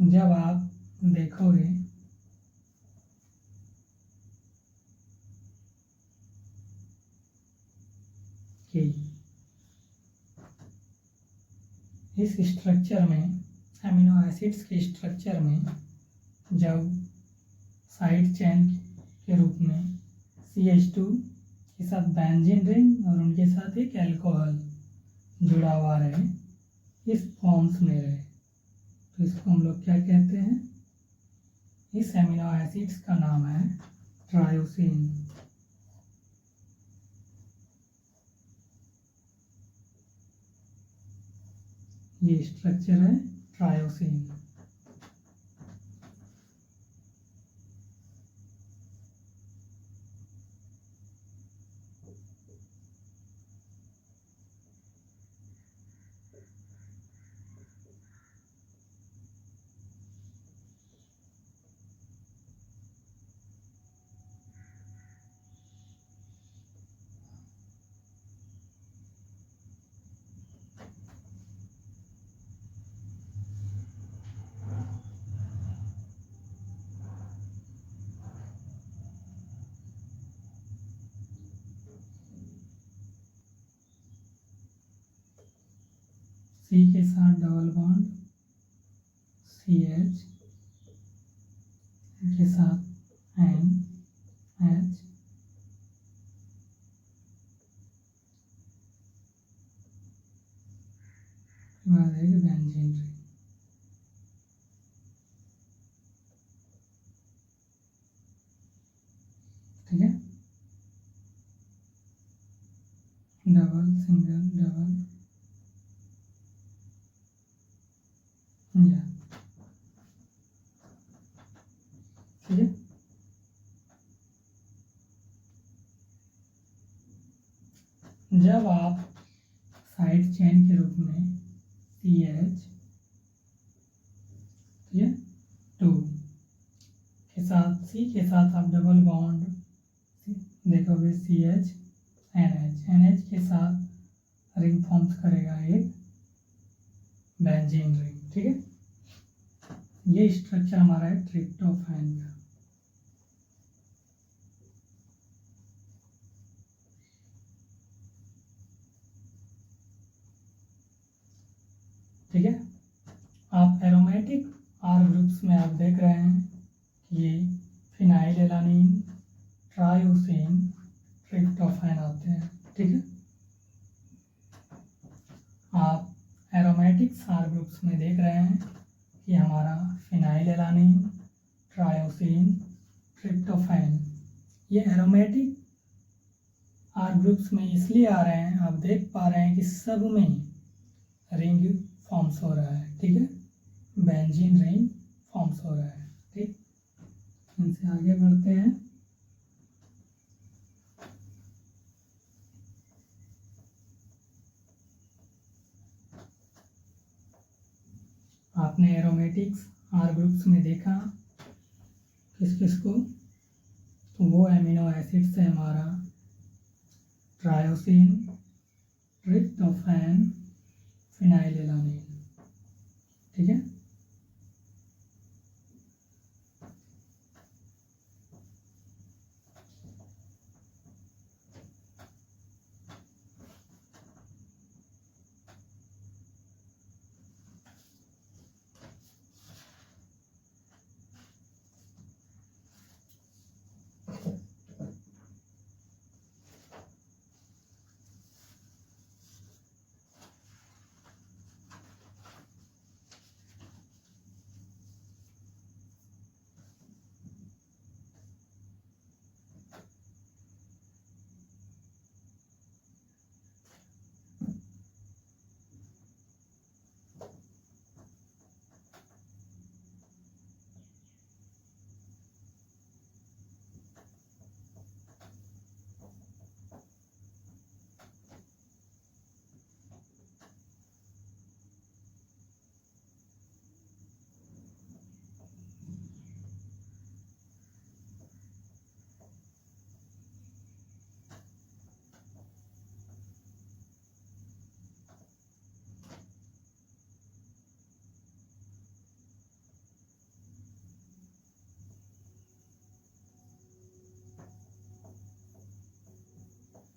जब आप देखोगे कि इस स्ट्रक्चर में, एमिनो एसिड्स के स्ट्रक्चर में, जब साइड चेन के रूप में CH2 के साथ बेंजीन रिंग और उनके साथ एक अल्कोहल जुड़ा हुआ रहे, इस फॉर्म्स में रहे, तो इसको हम लोग क्या कहते हैं? इस एमिनो एसिड्स का नाम है ट्रायोसिन। ये स्ट्रक्चर है ट्रायोसिन। C के साथ डबल बॉन्ड CH, के साथ NH, बाद एक बेंजीन रिंग। ठीक है, डबल, सिंगल, डबल, या ठीक है। जब आप साइड चेन के रूप में CH, ठीक है, 2 के साथ, C के साथ आप डबल बॉन्ड देखोगे CH NH के साथ रिंग फॉर्म्स करेगा एक बेंजीन रिंग। ठीक है, ये स्ट्रक्चर हमारा है ट्रिप्टोफैन का। ठीक है, आप एरोमेटिक R ग्रुप्स में आप देख रहे हैं कि ये फिनाइलएलानिन, ट्रायोसिन, ट्रिप्टोफैन आते हैं। ठीक है, आप एरोमेटिक R ग्रुप्स में देख रहे हैं कि हमारा फिनाइलएलानिन, ट्रायोसिन, ट्रिप्टोफैन, ये एरोमेटिक R ग्रुप्स में इसलिए आ रहे हैं, आप देख पा रहे हैं कि सब में रिंग फॉर्म्स हो रहा है। ठीक है, बेंजीन रिंग फॉर्म्स हो रहा है। ठीक, इनसे आगे बढ़ते हैं। आपने एरोमेटिक्स R ग्रुप्स में देखा किस किस को, तो वो एमिनो एसिड्स है हमारा ट्रायोसिन, ट्रिप्टोफैन, फिनाइलएलानिन। ठीक है,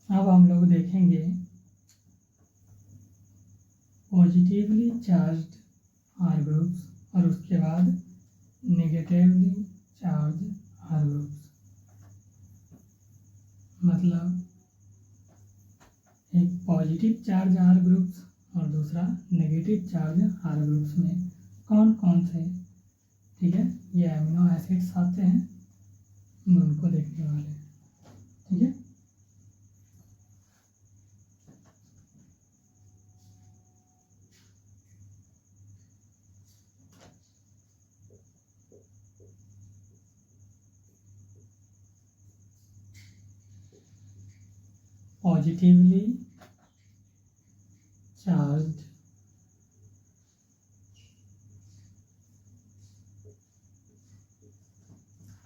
अब हम लोग देखेंगे पॉजिटिवली चार्ज्ड आर ग्रुप्स और उसके बाद नेगेटिवली चार्ज आर ग्रुप्स। मतलब एक पॉजिटिव चार्ज आर ग्रुप्स और दूसरा नेगेटिव चार्ज आर ग्रुप्स में कौन कौन से, ठीक है, ये अमीनो एसिड्स आते हैं, उनको देखने वाले हैं। ठीक है, पॉजिटिवली चार्ज्ड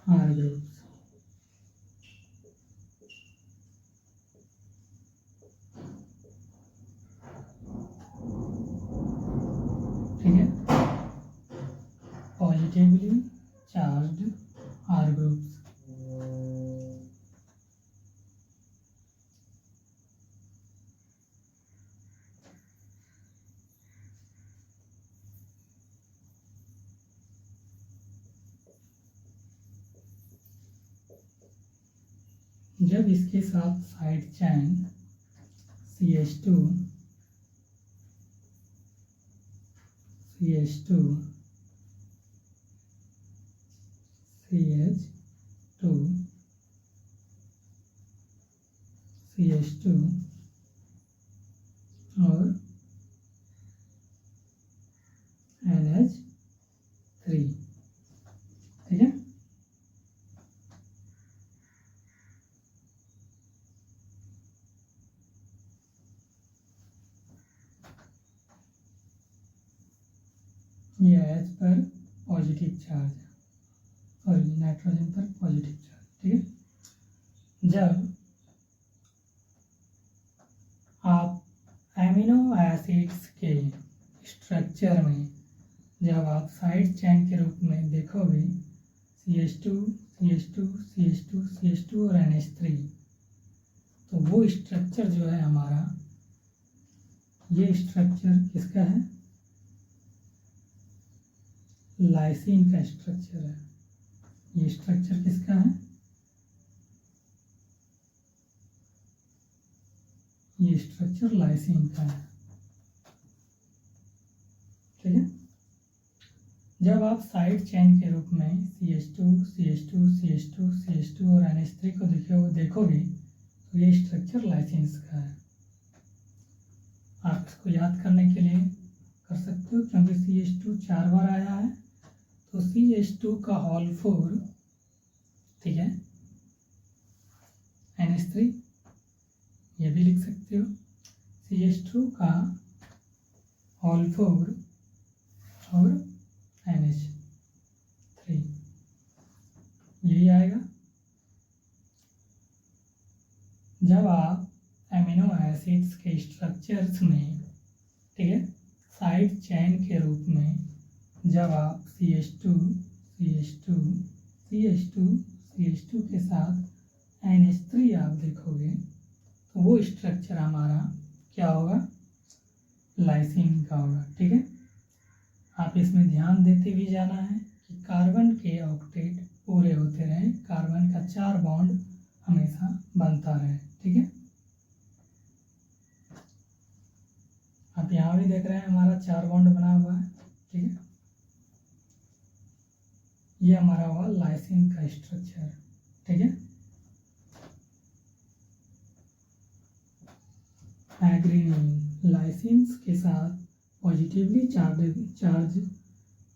आर ग्रुप्स, ठीक है, पॉजिटिवली चार्ज्ड आर ग्रुप्स। जब इसके साथ side chain CH2 CH2 CH2 CH2 और NH3, ठीक है, ये H पर पॉजिटिव चार्ज है और नाइट्रोजन पर पॉजिटिव चार्ज। ठीक है, जब आप एमिनो एसिड्स के स्ट्रक्चर में जब आप साइड चेन के रूप में देखोगे CH2 CH2 CH2 CH2 और NH3, तो वो स्ट्रक्चर जो है हमारा, ये स्ट्रक्चर किसका है, लाइसिन का स्ट्रक्चर है। ये स्ट्रक्चर किसका है, ये स्ट्रक्चर लाइसिन का है। ठीक है, जब आप साइड चेन के रूप में CH2 CH2 CH2 CH2 और NH3 को देखोगे तो ये स्ट्रक्चर लाइसिन्स का है। आप इसको याद करने के लिए कर सकते हो, क्योंकि CH2 4 बार आया है, तो CH2 का होल 4, ठीक है, NH3 ये भी लिख सकते हो, CH2 का होल 4 और NH3 यही आएगा। जब आप एमिनो एसिड्स के स्ट्रक्चर्स में, ठीक है, साइड चेन के रूप में जब आप CH2 CH2 CH2 CH2 के साथ NH3 आप देखोगे तो वो स्ट्रक्चर हमारा क्या होगा, लाइसिन का होगा। ठीक है, आप इसमें ध्यान देते भी जाना है कि कार्बन के ऑक्टेट पूरे होते रहे, कार्बन का 4 बॉन्ड हमेशा बनता रहे। ठीक है, आप यहाँ भी देख रहे हैं हमारा 4 बॉन्ड बना हुआ है। ठीक है, ये हमारा हुआ लाइसिन का स्ट्रक्चर। ठीक है, एग्रीनीन लाइसिन्स के साथ पॉजिटिवली चार्ज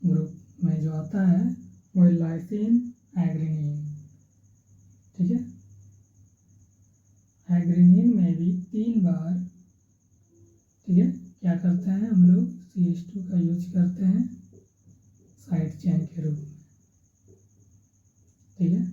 ग्रुप में जो आता है वो लाइसिन एग्रीनीन। ठीक है, एग्रीनीन में भी 3 बार, ठीक है, क्या करते हैं हम लोग, CH2 का यूज करते हैं साइड चेन के रूप में। ठीक है,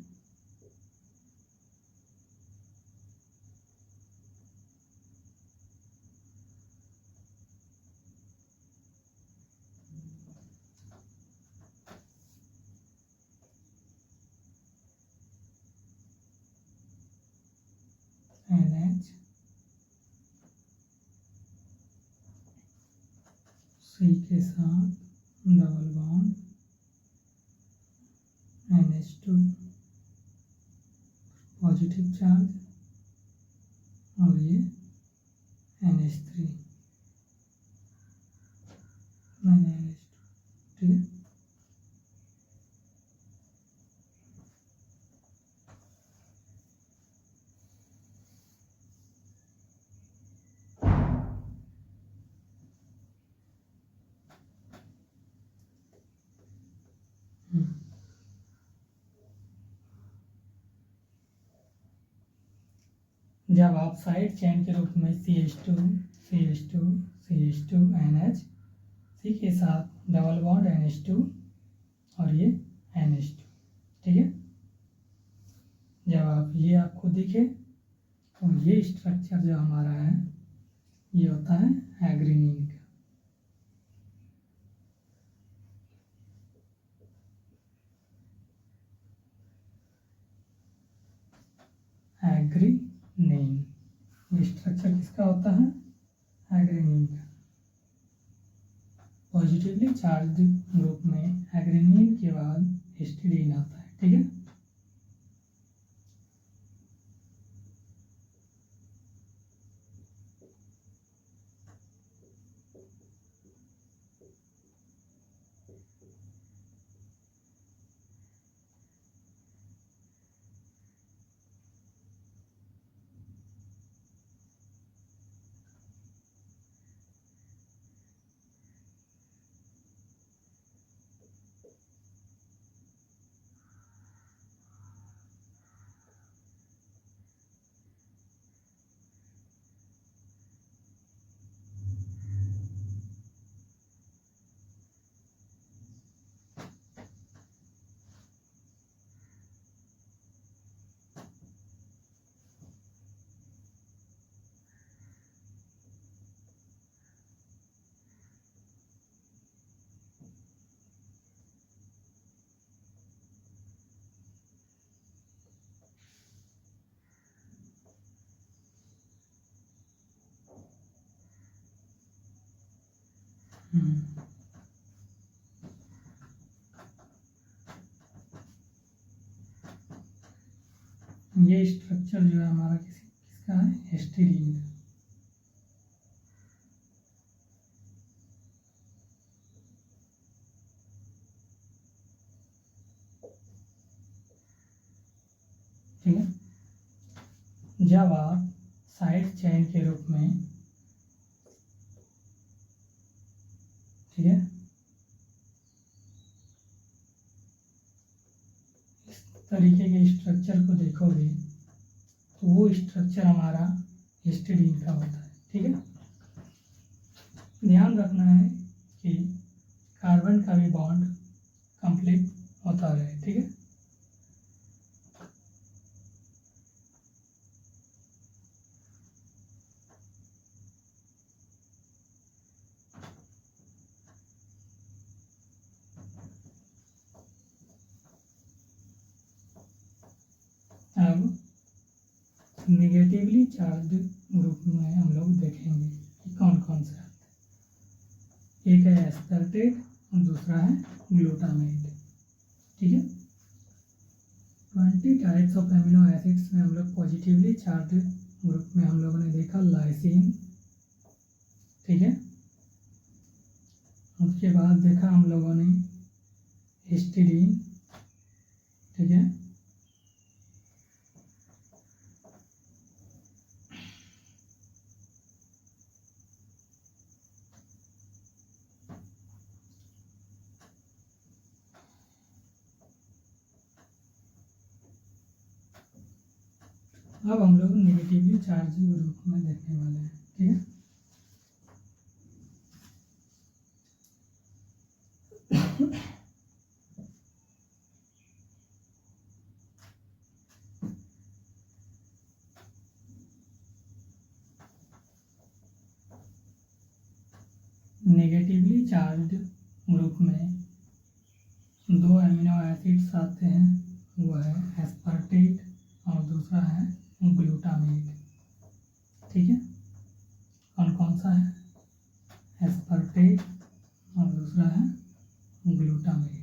NH सी के साथ double bond NH2 positive charge और ये NH3 NH2, ठीक है। जब आप साइड चेन के रूप में CH2 CH2 CH2 NH सी के साथ डबल बॉन्ड NH2 और ये NH2, ठीक है। जब आप ये आपको दिखे तो ये स्ट्रक्चर जो हमारा है ये होता है एग्रीनीन का। एग्रीनीन ये स्ट्रक्चर किसका होता है? एग्रीनीन का। पॉजिटिवली चार्ज ग्रुप में एग्रीनीन के बाद हिस्टिडीन आता है, ठीक है। ये स्ट्रक्चर जो है हमारा किसका है? हिस्टिडीन का। ठीक है। जब आप साइड चेन के रूप में, ठीक है, इस तरीके के स्ट्रक्चर को देखोगे तो वो स्ट्रक्चर हमारा हिस्टिडीन का होता है, ठीक है। ध्यान रखना है कि कार्बन का भी बॉन्ड कंप्लीट होता रहे, ठीक है। अब निगेटिवली चार्ज ग्रुप में हम लोग देखेंगे कि कौन कौन से आते हैं। एक है एस्पर्टेट और दूसरा है ग्लूटामेट, ठीक है। 20 टाइप्स ऑफ एमिनो एसिड्स में हम लोग पॉजिटिवली चार्ज ग्रुप में हम लोगों ने देखा लाइसिन, ठीक है। उसके बाद देखा हम लोगों ने हिस्टिडीन, ठीक है। अब हम लोग नेगेटिवली चार्ज ग्रुप में देखने वाले हैं, ठीक है। नेगेटिवली चार्ज ग्रुप में दो एमिनो एसिड्स आते हैं, वो है एस्पर्टेट और दूसरा है ग्लूटामेट, ठीक है। कौन कौन सा है? एस्पर्टेट और दूसरा है ग्लूटामेट।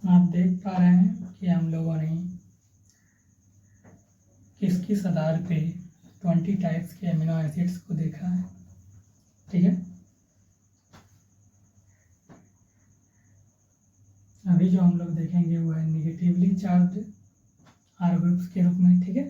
आप देख पा रहे हैं कि हम लोगों ने किस किस आधार पे 20 टाइप्स के अमीनो एसिड्स को देखा है। ठीक है, अभी जो हम लोग देखेंगे वो है निगेटिवली चार्ज आर ग्रुप्स के रूप में। ठीक है,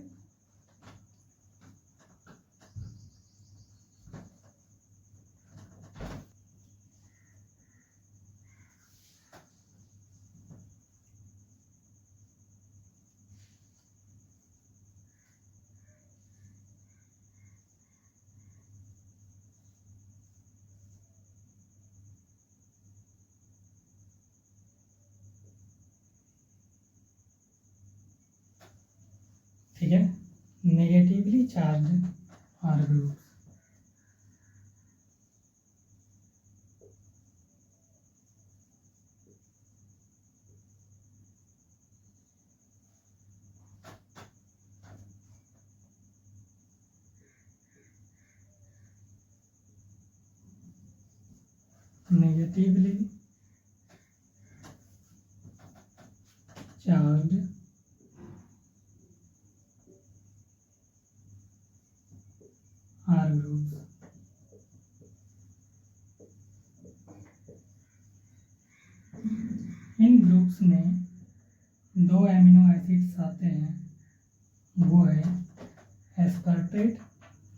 ठीक है, negatively charge R group. Negatively charge R group. इन ग्रुप्स में दो एमिनो एसिड्स आते हैं, वो है एस्पार्टेट,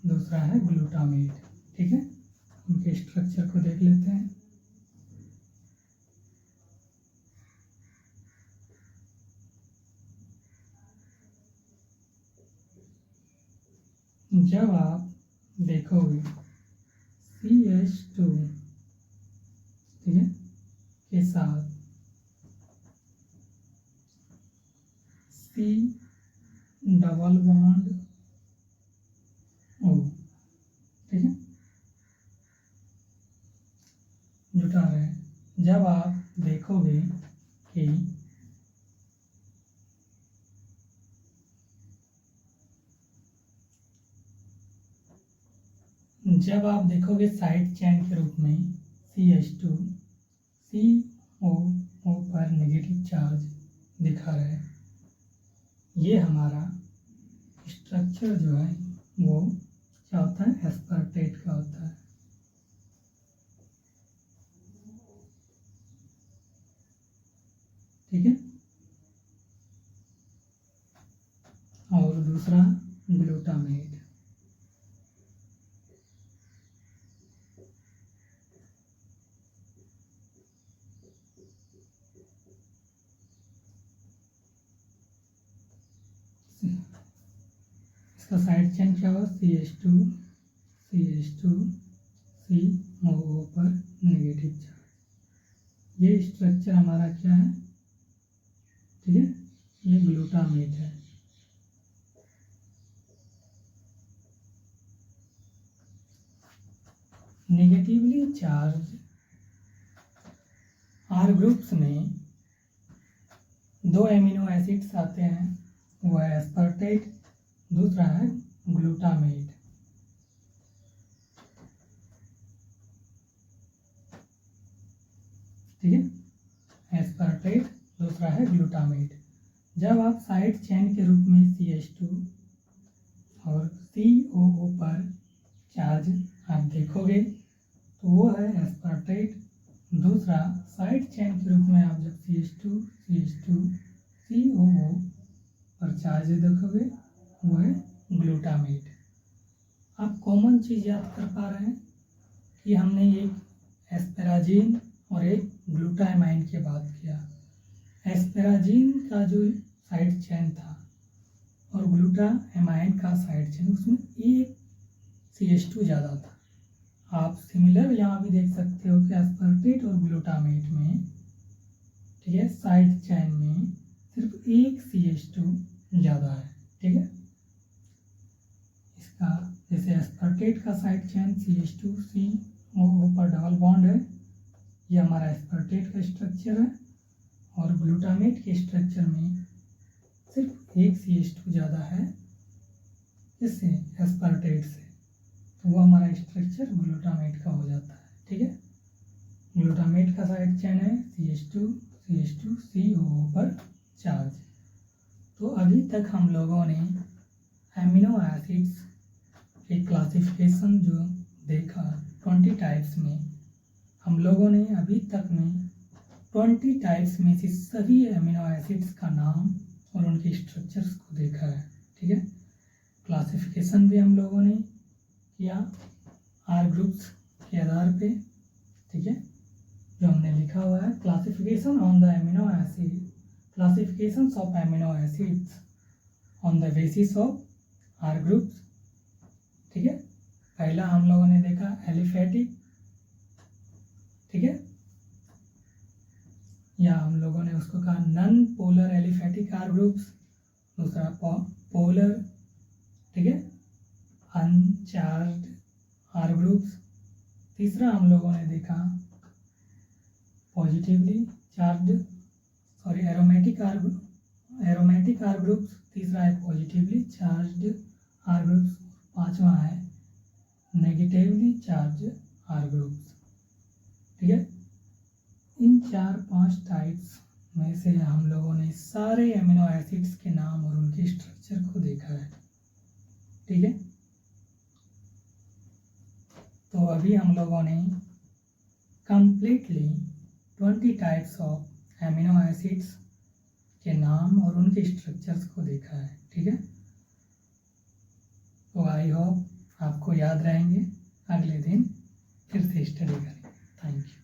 दूसरा है ग्लूटामेट। ठीक है, उनके स्ट्रक्चर को देख लेते हैं। जब आप देखोगे CH2 ठीक है के साथ C डबल बॉन्ड O, ठीक है, जुटा रहे हैं। जब आप देखोगे कि जब आप देखोगे साइड चेन के रूप में CH2 COO पर नेगेटिव चार्ज दिखा रहा है, ये हमारा स्ट्रक्चर जो है वो क्या होता है, एस्पार्टेट का होता है। ठीक है, और दूसरा ग्लूटामेट। इसका साइड चेन क्या हुआ, CH2 COO पर नेगेटिव चार्ज। ये स्ट्रक्चर हमारा क्या है, ठीक है, ये ग्लूटामेट है। नेगेटिवली चार्ज आर ग्रुप्स में दो एमिनो एसिड्स आते हैं, वो है एस्पार्टेट, दूसरा है ग्लूटामेट। ठीक है, एस्पार्टेट, दूसरा है ग्लूटामेट। जब आप साइड चेन के रूप में CH2 और COO पर चार्ज आप देखोगे तो वो है एस्पार्टेट। दूसरा साइड चेन के रूप में आप जब CH2 COO पर चार्ज देखोगे वो है ग्लूटामेट। आप कॉमन चीज़ याद कर पा रहे हैं कि हमने एक एस्पेराजीन और एक ग्लूटामाइन की बात किया। एस्पेराजीन का जो साइड चेन था और ग्लूटामाइन का साइड चेन, उसमें एक CH2 ज़्यादा था। आप सिमिलर यहाँ भी देख सकते हो कि एस्पार्टेट और ग्लूटामेट में, ठीक है, साइड चेन में सिर्फ एक CH2 ज़्यादा है। ठीक है, इसका जैसे एस्पार्टेट का साइड चेन CH2 COO पर डबल बॉन्ड है, ये हमारा एस्पार्टेट का स्ट्रक्चर है, और ग्लूटामेट के स्ट्रक्चर में सिर्फ एक CH2 ज़्यादा है इससे एस्पार्टेट से, तो वो हमारा स्ट्रक्चर ग्लूटामेट का हो जाता है। ठीक है, ग्लूटामेट का साइड चेन है CH2 COO पर चार्ज। तो अभी तक हम लोगों ने एमिनो एसिड्स की क्लासिफिकेशन जो देखा 20 टाइप्स में, हम लोगों ने अभी तक में 20 टाइप्स में से सभी एमिनो एसिड्स का नाम और उनके स्ट्रक्चर्स को देखा है। ठीक है, क्लासिफिकेशन भी हम लोगों ने किया R ग्रुप्स के आधार पे। ठीक है, जो हमने लिखा हुआ है classification on the amino acid, classifications of amino acids on the basis of R groups. ठीक है, पहला हम लोगों ने देखा एलिफेटिक, ठीक है, या हम लोगों ने उसको कहा non polar aliphatic R groups. दूसरा पोलर, ठीक है, अनचार्ज्ड R ग्रुप्स। तीसरा हम लोगों ने देखा positively charged, sorry aromatic R groups. तीसरा है पॉजिटिवली चार्ज्ड R ग्रुप्स। पांचवा है नेगेटिवली चार्ज्ड R ग्रुप्स। ठीक है, इन 4-5 टाइप्स में से हम लोगों ने सारे एमिनो एसिड्स के नाम और उनके स्ट्रक्चर को देखा है। ठीक है, तो अभी हम लोगों ने completely 20 types of amino acids के नाम और उनके स्ट्रक्चर्स को देखा है। ठीक है, तो आई होप आपको याद रहेंगे, अगले दिन फिर से स्टडी करें। Thank you.